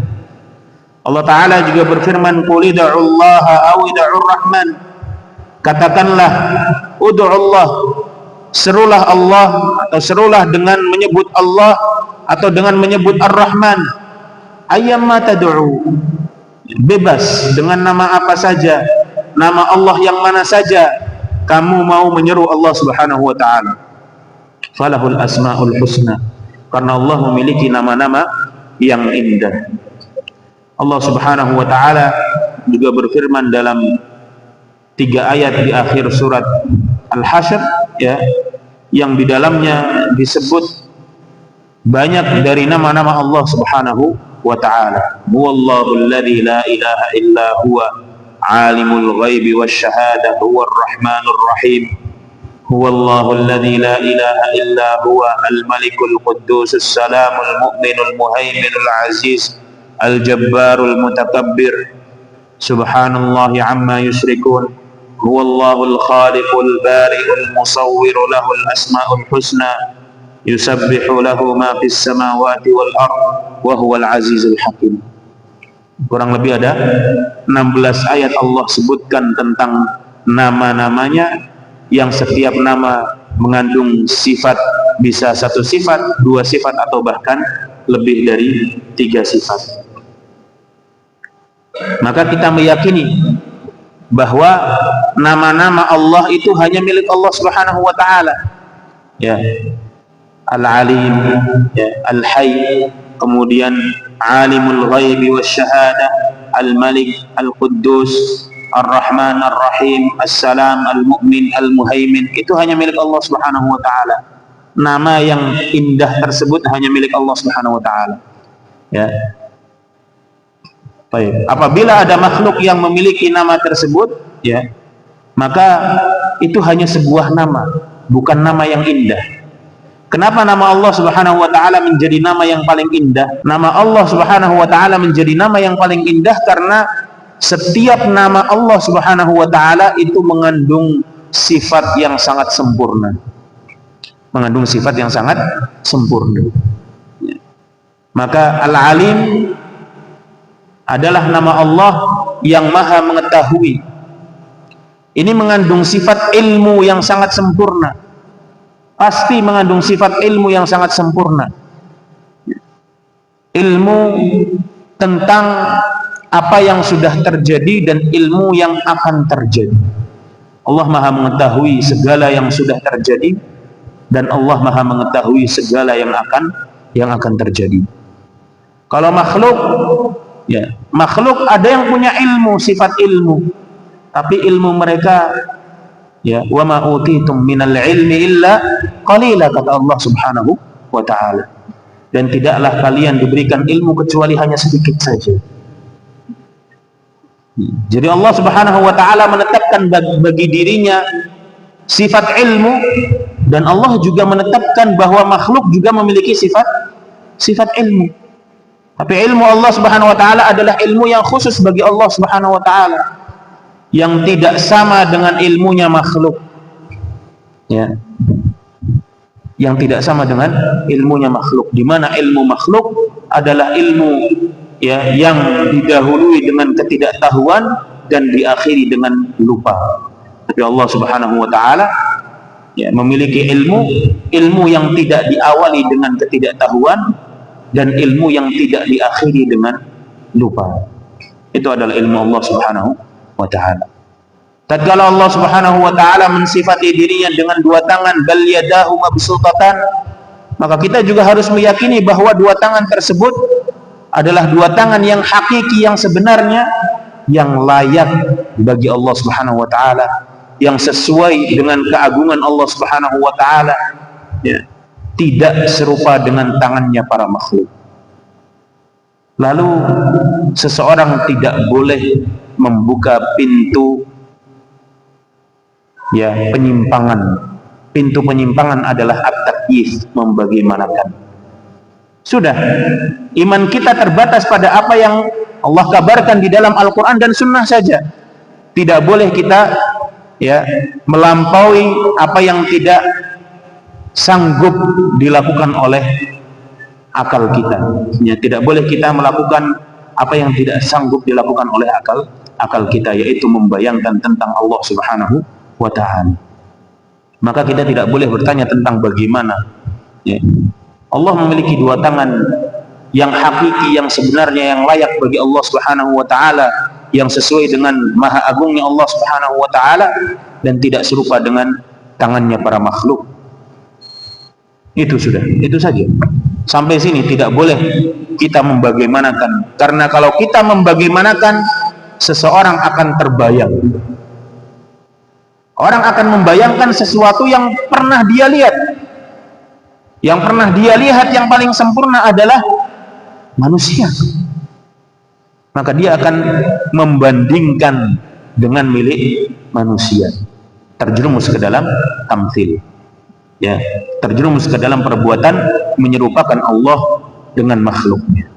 Allah Ta'ala juga berfirman, qul ud'ullaha aw ud'ur rahman, katakanlah ud'ullah, serulah Allah, atau serulah dengan menyebut Allah atau dengan menyebut Ar-Rahman. Ayyamma tad'u, bebas dengan nama apa saja, nama Allah yang mana saja kamu mau menyeru Allah Subhanahu wa taala. Falahul asmaul husna, karena Allah memiliki nama-nama yang indah. Allah Subhanahu wa taala juga berfirman dalam 3 ayat di akhir surat Al-Hasyr, ya, yang di dalamnya disebut banyak dari nama-nama Allah Subhanahu wa ta'ala. Huwallahu alladzi la ilaha illa huwa alimul ghaibi wasyahada huwar rahmanur rahim. Huwallahu alladzi la ilaha illa huwa al-malikul quddusus salamul mu'minul muhaiminul aziz al-jabbarul mutakabbir. Subhanallahi amma yusyrikun. Huwallahul khaliqul bari'ul musawwiru lahul asma'ul husna. Yusabbihu lahu ma fis samawati wal ard wa huwal azizul hakim. Kurang lebih ada 16 ayat Allah sebutkan tentang nama-namanya, yang setiap nama mengandung sifat, bisa 1 sifat, 2 sifat, atau bahkan lebih dari 3 sifat. Maka kita meyakini bahwa nama-nama Allah itu hanya milik Allah Subhanahu wa taala. Ya. Al-Alim, ya, Al-Hayy, kemudian Alimul Ghaibi Wasyahada, Al-Malik, Al-Quddus, Ar-Rahman, Ar-Rahim, As-Salam, Al-Mu'min, Al-Muhaimin, itu hanya milik Allah Subhanahu wa taala. Nama yang indah tersebut hanya milik Allah Subhanahu wa taala. Ya. Baik. Apabila ada makhluk yang memiliki nama tersebut, ya, maka itu hanya sebuah nama, bukan nama yang indah. Kenapa nama Allah Subhanahu wa taala menjadi nama yang paling indah? Nama Allah Subhanahu wa taala menjadi nama yang paling indah karena setiap nama Allah Subhanahu wa taala itu mengandung sifat yang sangat sempurna. Mengandung sifat yang sangat sempurna. Maka Al-Alim adalah nama Allah yang Maha mengetahui. Ini mengandung sifat ilmu yang sangat sempurna. Pasti mengandung sifat ilmu yang sangat sempurna. Ilmu tentang apa yang sudah terjadi dan ilmu yang akan terjadi. Allah Maha mengetahui segala yang sudah terjadi dan Allah Maha mengetahui segala yang akan terjadi. Kalau makhluk, ya, makhluk ada yang punya ilmu, sifat ilmu, tapi ilmu mereka, ya, wa ma utitum minal ilmi illa qalila, kata Allah Subhanahu wa taala. Dan tidaklah kalian diberikan ilmu kecuali hanya sedikit saja. Jadi Allah Subhanahu wa taala menetapkan bagi dirinya sifat ilmu, dan Allah juga menetapkan bahwa makhluk juga memiliki sifat ilmu. Tapi ilmu Allah Subhanahu wa taala adalah ilmu yang khusus bagi Allah Subhanahu wa taala, yang tidak sama dengan ilmunya makhluk, ya, yang tidak sama dengan ilmunya makhluk, di mana ilmu makhluk adalah ilmu, ya, yang didahului dengan ketidaktahuan dan diakhiri dengan lupa. Tapi Allah Subhanahu wa taala, ya, memiliki ilmu yang tidak diawali dengan ketidaktahuan dan ilmu yang tidak diakhiri dengan lupa. Itu adalah ilmu Allah Subhanahu wa ta'ala. Tatkala Allah Subhanahu wa ta'ala mensifati dirinya dengan 2 tangan, bal yadahu mabsutatan, maka kita juga harus meyakini bahwa 2 tangan tersebut adalah 2 tangan yang hakiki, yang sebenarnya, yang layak bagi Allah Subhanahu wa ta'ala, yang sesuai dengan keagungan Allah Subhanahu wa ta'ala, ya, tidak serupa dengan tangannya para makhluk. Lalu seseorang tidak boleh membuka pintu, ya, penyimpangan. Pintu penyimpangan adalah at-takyif, membagaimanakan. Sudah, iman kita terbatas pada apa yang Allah kabarkan di dalam Al-Quran dan Sunnah saja. Tidak boleh kita, ya, melampaui apa yang tidak sanggup dilakukan oleh akal kita. Ya, tidak boleh kita melakukan apa yang tidak sanggup dilakukan oleh akal kita, yaitu membayangkan tentang Allah Subhanahu wa ta'ala. Maka kita tidak boleh bertanya tentang bagaimana, ya, Allah memiliki 2 tangan yang hakiki, yang sebenarnya, yang layak bagi Allah Subhanahu wa taala, yang sesuai dengan maha agungnya Allah Subhanahu wa taala, dan tidak serupa dengan tangannya para makhluk. Itu sudah, itu saja. Sampai sini tidak boleh kita membagaimanakan, karena kalau kita membagaimanakan, seseorang akan terbayang. Orang akan membayangkan sesuatu yang pernah dia lihat. Yang pernah dia lihat yang paling sempurna adalah manusia. Maka dia akan membandingkan dengan milik manusia. Terjerumus ke dalam tamtsil. Ya, terjerumus ke dalam perbuatan menyerupakan Allah dengan makhluknya.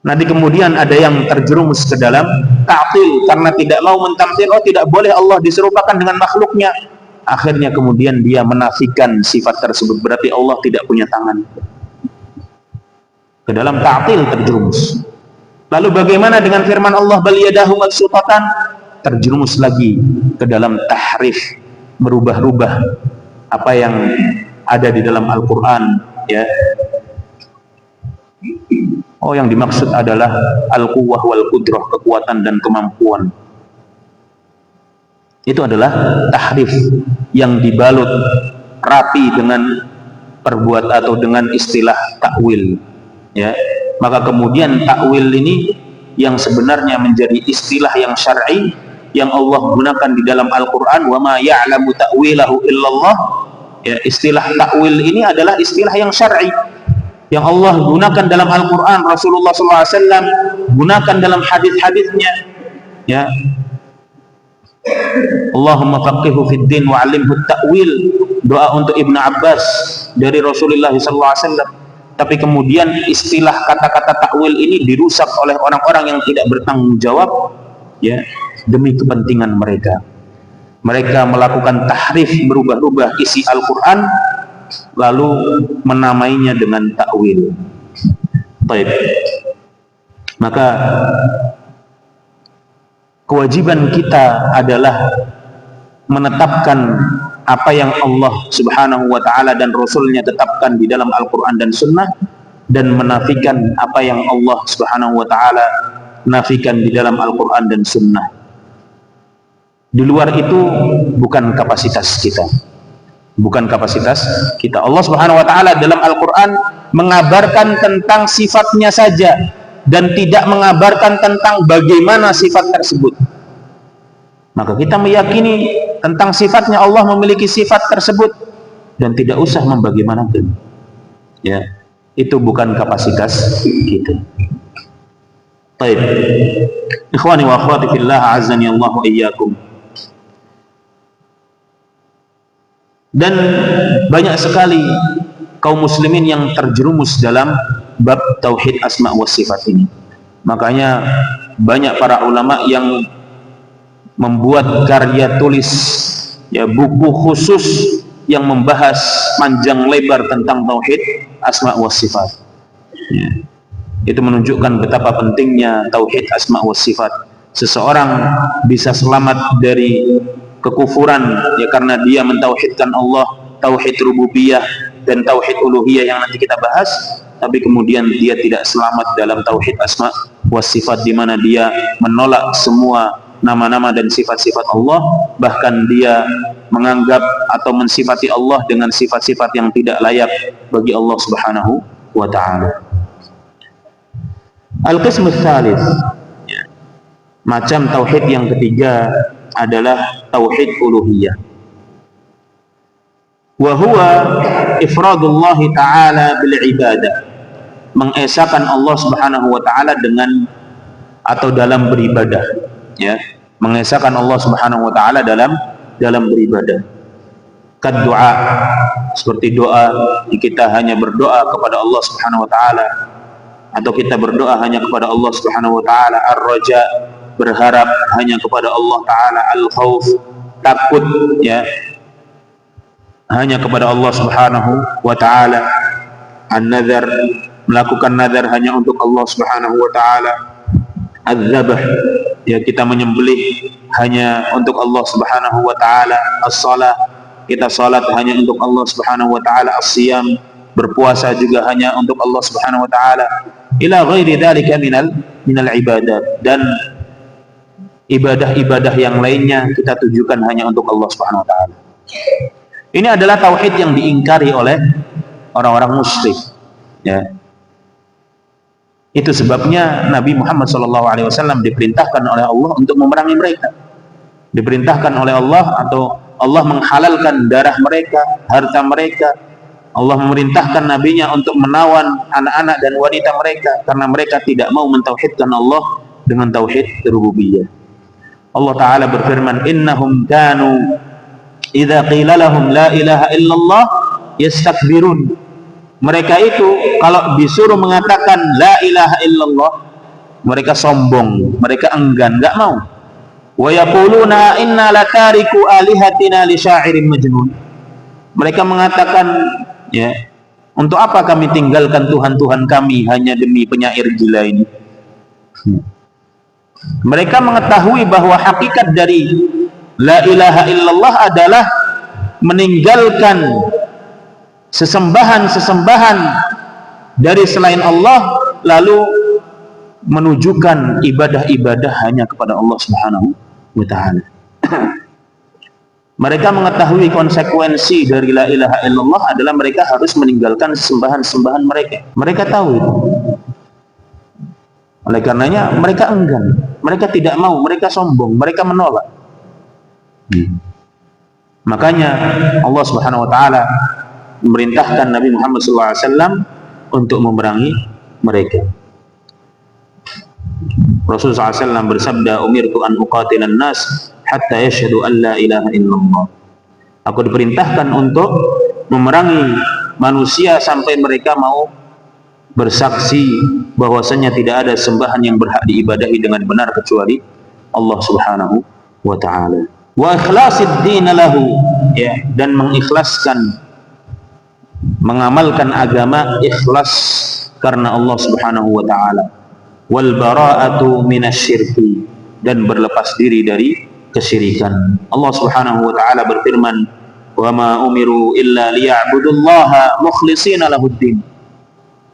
Nanti kemudian ada yang terjerumus ke dalam ta'til karena tidak mau mentamtsil, oh tidak boleh Allah diserupakan dengan makhluknya. Akhirnya kemudian dia menafikan sifat tersebut, berarti Allah tidak punya tangan. Ke dalam ta'til terjerumus. Lalu bagaimana dengan firman Allah bal yadahu mabsutatan? Terjerumus lagi ke dalam tahrif, berubah-ubah apa yang ada di dalam Al-Qur'an, ya. Oh, yang dimaksud adalah al-quwwah wal qudrah, kekuatan dan kemampuan. Itu adalah tahrif yang dibalut rapi dengan perbuat atau dengan istilah takwil, ya. Maka kemudian takwil ini yang sebenarnya menjadi istilah yang syar'i yang Allah gunakan di dalam Al-Qur'an, wa ma ya'lamu ta'wilahu illallah. Ya, istilah takwil ini adalah istilah yang syar'i yang Allah gunakan dalam Al-Quran, Rasulullah SAW gunakan dalam hadis-hadisnya, ya. Allahumma faqihhu fid din wa 'allimhu ta'wil, doa untuk Ibnu Abbas dari Rasulullah SAW. Tapi kemudian istilah kata-kata takwil ini dirusak oleh orang-orang yang tidak bertanggung jawab, ya, demi kepentingan mereka. Mereka melakukan tahrif, berubah-ubah isi Al-Quran, lalu menamainya dengan takwil. Baik. Maka kewajiban kita adalah menetapkan apa yang Allah Subhanahu wa taala dan Rasulnya tetapkan di dalam Al-Quran dan Sunnah, dan menafikan apa yang Allah Subhanahu wa taala nafikan di dalam Al-Quran dan Sunnah. Di luar itu bukan kapasitas kita. Bukan kapasitas kita. Allah Subhanahu wa taala dalam Al-Qur'an mengabarkan tentang sifatnya saja dan tidak mengabarkan tentang bagaimana sifat tersebut. Maka kita meyakini tentang sifatnya, Allah memiliki sifat tersebut dan tidak usah membagaimanakan. Ya, itu bukan kapasitas kita. Baik. Ikhwani wa akhwati fillah, azani Allah wa iyyakum. Dan banyak sekali kaum muslimin yang terjerumus dalam bab tauhid asma wa sifat ini. Makanya banyak para ulama yang membuat karya tulis, ya, buku khusus yang membahas panjang lebar tentang tauhid asma wa sifat, ya. Itu menunjukkan betapa pentingnya tauhid asma wa sifat. Seseorang bisa selamat dari kekufuran, ya, karena dia mentauhidkan Allah, tauhid rububiyah dan tauhid uluhiyah yang nanti kita bahas. Tapi kemudian dia tidak selamat dalam tauhid asma wa sifat, di mana dia menolak semua nama-nama dan sifat-sifat Allah, bahkan dia menganggap atau mensifati Allah dengan sifat-sifat yang tidak layak bagi Allah Subhanahu wa taala. Al-qismu tsalits, ya, macam tauhid yang ketiga adalah tauhid uluhiyah. Wa huwa ifradullah ta'ala bil ibadah, mengesahkan Allah Subhanahu wa taala dengan atau dalam beribadah, ya, mengesahkan Allah Subhanahu wa taala dalam beribadah. Kad doa, seperti doa, kita hanya berdoa kepada Allah Subhanahu wa taala, atau kita berdoa hanya kepada Allah Subhanahu wa taala. Ar-raja, berharap hanya kepada Allah taala. Al-khauf, takut, ya, hanya kepada Allah Subhanahu wa taala. An-nadhar, melakukan nadhar hanya untuk Allah Subhanahu wa taala. Az-zabh, ya, kita menyembelih hanya untuk Allah Subhanahu wa taala. As-salah, kita salat hanya untuk Allah Subhanahu wa taala. As-siyam, berpuasa juga hanya untuk Allah Subhanahu wa taala, ila ghairi dzalika minal ibadat, dan ibadah-ibadah yang lainnya kita tujukan hanya untuk Allah Subhanahu wa taala. Ini adalah tauhid yang diingkari oleh orang-orang musyrik, ya. Itu sebabnya Nabi Muhammad SAW diperintahkan oleh Allah untuk memerangi mereka. Diperintahkan oleh Allah, atau Allah menghalalkan darah mereka, harta mereka. Allah memerintahkan nabinya untuk menawan anak-anak dan wanita mereka karena mereka tidak mau mentauhidkan Allah dengan tauhid rububiyah. Allah Ta'ala berfirman, innahum kanu idza qila lahum la ilaha illallah yastakbirun. Mereka itu kalau disuruh mengatakan la ilaha illallah, mereka sombong, mereka enggan, enggak mau. Wa yaquluna inna latariku alihatina li sya'irin majnun. Mereka mengatakan, ya, untuk apa kami tinggalkan Tuhan-Tuhan kami hanya demi penyair gila ini? Mereka mengetahui bahwa hakikat dari la ilaha illallah adalah meninggalkan sesembahan-sesembahan dari selain Allah, lalu menunjukkan ibadah-ibadah hanya kepada Allah Subhanahu wa taala. Mereka mengetahui konsekuensi dari la ilaha illallah adalah mereka harus meninggalkan sembahan-sembahan mereka. Mereka tahu itu. Oleh karenanya mereka enggan, mereka tidak mau, mereka sombong, mereka menolak. Makanya Allah Subhanahu wa taala memerintahkan Nabi Muhammad SAW untuk memerangi mereka. Rasulullah SAW bersabda, umirtu an uqatilan nas hatta yashhadu an la ilaha illallah. Aku diperintahkan untuk memerangi manusia sampai mereka mau bersaksi bahwasanya tidak ada sembahan yang berhak diibadahi dengan benar kecuali Allah Subhanahu wa taala. Wa ikhlasid din lahu, ya, dan mengikhlaskan, mengamalkan agama ikhlas karena Allah Subhanahu wa taala. Wal bara'atu minasyirki, dan berlepas diri dari kesyirikan. Allah Subhanahu wa taala berfirman, wa ma umiru illa liya'budullaha mukhlishina lahuddin.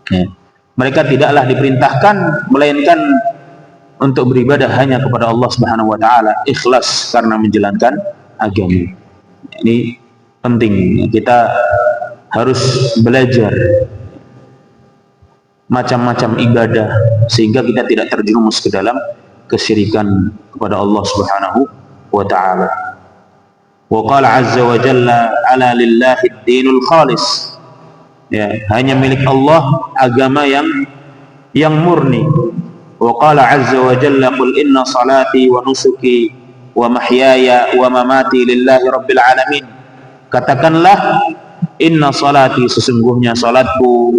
Ya. Mereka tidaklah diperintahkan melainkan untuk beribadah hanya kepada Allah Subhanahu wa taala, ikhlas karena menjalankan agama. Ini penting, kita harus belajar macam-macam ibadah sehingga kita tidak terjerumus ke dalam kesyirikan kepada Allah Subhanahu wa taala. Wa qala azza wa jalla ala lillahi ad-dinul khalis. Ya, hanya milik Allah agama yang murni. Wa qala azza wa jalla qul inna salati wa nusuki wa mahyaya wa mamati lillahi rabbil alamin. Katakanlah, inna salati, sesungguhnya salatku,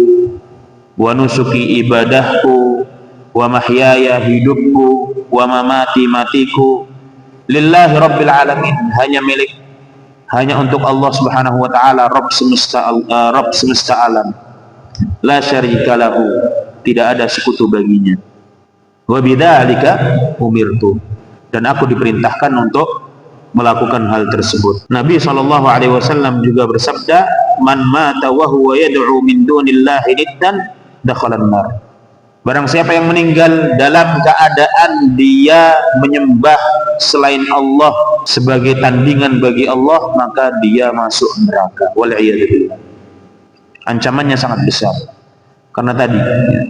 wa nusuki, ibadahku, wa mahyaya, hidupku, wa mamati, matiku, lillahi rabbil alamin, hanya untuk Allah Subhanahu wa taala, Rabb semesta alam. La syarika lahu, tidak ada sekutu baginya. Wa bidzalika umirtu, dan aku diperintahkan untuk melakukan hal tersebut. Nabi SAW juga bersabda, man mata wa huwa yad'u min dunillahi niddan dakhalan nar. Barang siapa yang meninggal dalam keadaan dia menyembah selain Allah sebagai tandingan bagi Allah, maka dia masuk neraka. Wal'iyadzubillah. Ancamannya sangat besar. Karena tadi, ya,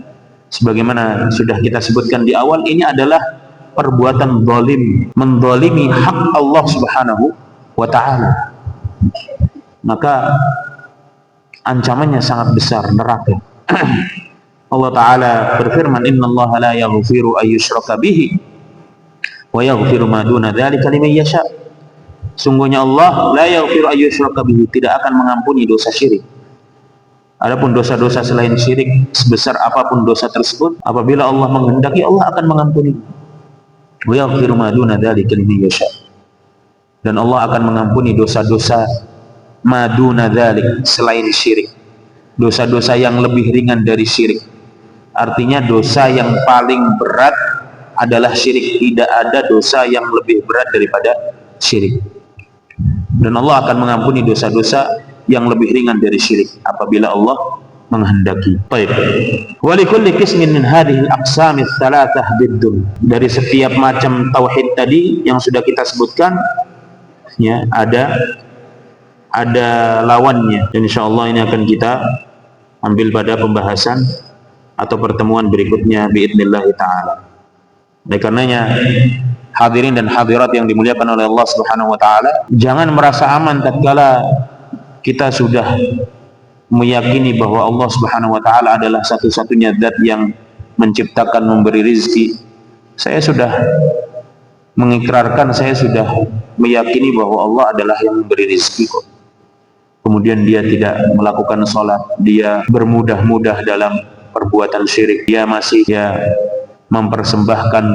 sebagaimana sudah kita sebutkan di awal, ini adalah perbuatan zalim, menzalimi hak Allah Subhanahu wa taala. Maka ancamannya sangat besar, neraka. Allah Ta'ala berfirman, innallaha la yaghfiru ayyushraka bihi wa yaghfiru ma duna dzalika liman yasha. Sungguhnya Allah la yaghfiru ayyushraka bihi, tidak akan mengampuni dosa syirik. Adapun dosa-dosa selain syirik, sebesar apapun dosa tersebut, apabila Allah menghendaki, Allah akan mengampuni. Wa yaghfiru ma duna dzalika liman yasha. Dan Allah akan mengampuni dosa-dosa ma duna dzalik, selain syirik. Dosa-dosa yang lebih ringan dari syirik. Artinya dosa yang paling berat adalah syirik. Tidak ada dosa yang lebih berat daripada syirik. Dan Allah akan mengampuni dosa-dosa yang lebih ringan dari syirik apabila Allah menghendaki. Baik. Wa likulli qismin min hadhihi al-aqsam ats-tsalatsah biddun. Dari setiap macam tauhid tadi yang sudah kita sebutkan, ya, ada lawannya. Dan insyaallah ini akan kita ambil pada pembahasan atau pertemuan berikutnya biidznillah taala. Oleh karenanya, hadirin dan hadirat yang dimuliakan oleh Allah Subhanahu wa taala, jangan merasa aman tatkala kita sudah meyakini bahwa Allah Subhanahu wa taala adalah satu-satunya zat yang menciptakan, memberi rizki. Saya sudah mengikrarkan, saya sudah meyakini bahwa Allah adalah yang memberi rizki kok. Kemudian dia tidak melakukan sholat, dia bermudah-mudah dalam perbuatan syirik, dia masih mempersembahkan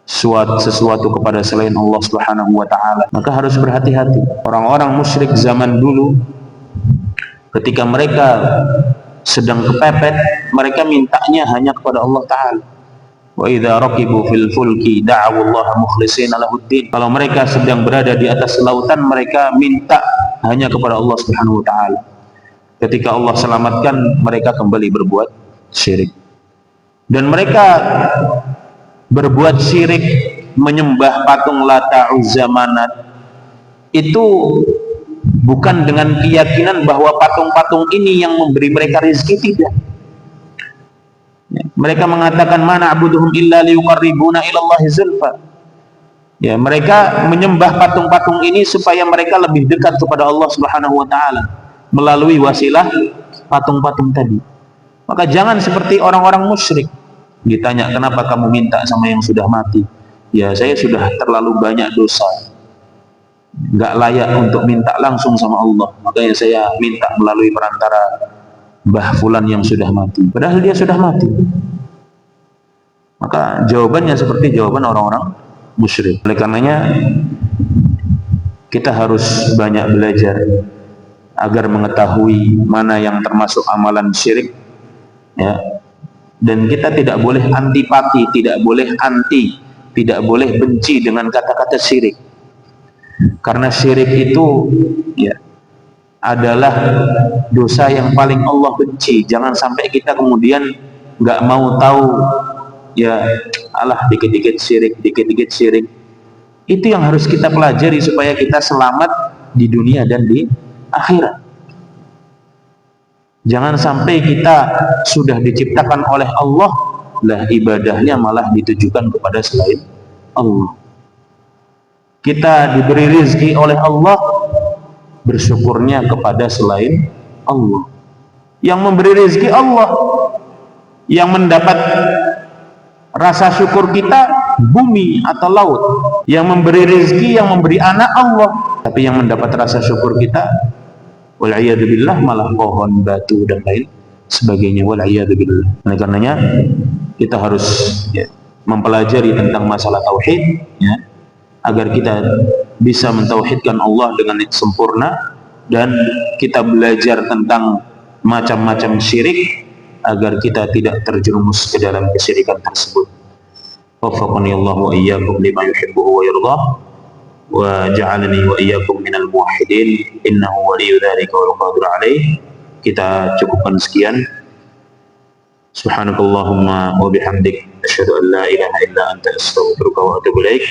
sesuatu kepada selain Allah Subhanahu wa taala. Maka harus berhati-hati. Orang-orang musyrik zaman dulu, ketika mereka sedang kepepet, mereka mintanya hanya kepada Allah taala. Wa idza raqibu fil fulki da'u Allah mukhlishina lahuddin. Kalau mereka sedang berada di atas lautan, mereka minta hanya kepada Allah Subhanahu wa taala. Ketika Allah selamatkan, mereka kembali berbuat syirik. Dan mereka berbuat syirik, menyembah patung Lata, Uzza, Manat, itu bukan dengan keyakinan bahwa patung-patung ini yang memberi mereka rezeki, tidak. Mereka mengatakan mana abuduhum illa liyuqarribuna ilallahi zulfa. Ya, mereka menyembah patung-patung ini supaya mereka lebih dekat kepada Allah Subhanahu wa taala melalui wasilah patung-patung tadi. Maka jangan seperti orang-orang musyrik. Ditanya, kenapa kamu minta sama yang sudah mati? Ya, saya sudah terlalu banyak dosa, nggak layak untuk minta langsung sama Allah, makanya saya minta melalui perantara Mbah Fulan yang sudah mati, padahal dia sudah mati. Maka jawabannya seperti jawaban orang-orang musyrik. Oleh karenanya kita harus banyak belajar agar mengetahui mana yang termasuk amalan syirik, ya. Dan kita tidak boleh antipati, tidak boleh tidak boleh benci dengan kata-kata syirik. Karena syirik itu, ya, adalah dosa yang paling Allah benci. Jangan sampai kita kemudian nggak mau tahu, ya, alah dikit-dikit syirik, dikit-dikit syirik. Itu yang harus kita pelajari supaya kita selamat di dunia dan di akhirat. Jangan sampai kita sudah diciptakan oleh Allah, lah ibadahnya malah ditujukan kepada selain Allah. Kita diberi rezeki oleh Allah, bersyukurnya kepada selain Allah. Yang memberi rezeki Allah, yang mendapat rasa syukur kita bumi atau laut. Yang memberi rezeki, yang memberi anak Allah, tapi yang mendapat rasa syukur kita, wal'iyadzubillah, malah pohon, batu, dan lain sebagainya. Wal'iyadzubillah. Oleh karenanya kita harus, ya, mempelajari tentang masalah tauhid, ya, agar kita bisa mentauhidkan Allah dengan sempurna, dan kita belajar tentang macam-macam syirik agar kita tidak terjerumus ke dalam kesyirikan tersebut. Waffaqani Allah wa iyyakum lima yuhibbuhu wa yardah, wa ja'alani wa iyyakum minal muwahhidin innahu waliyyu dzalika wal qadiru alaih. Kita cukupkan sekian. Subhanakallahumma wa bihamdik asyhadu an la ilaha illa anta astaghfiruka wa atubu ilaik.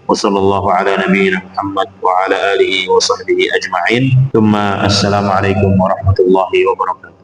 Wa sallallahu ala nabiyyina Muhammad wa ala alihi wa sahbihi ajma'in. Thumma assalamu alaikum warahmatullahi wabarakatuh.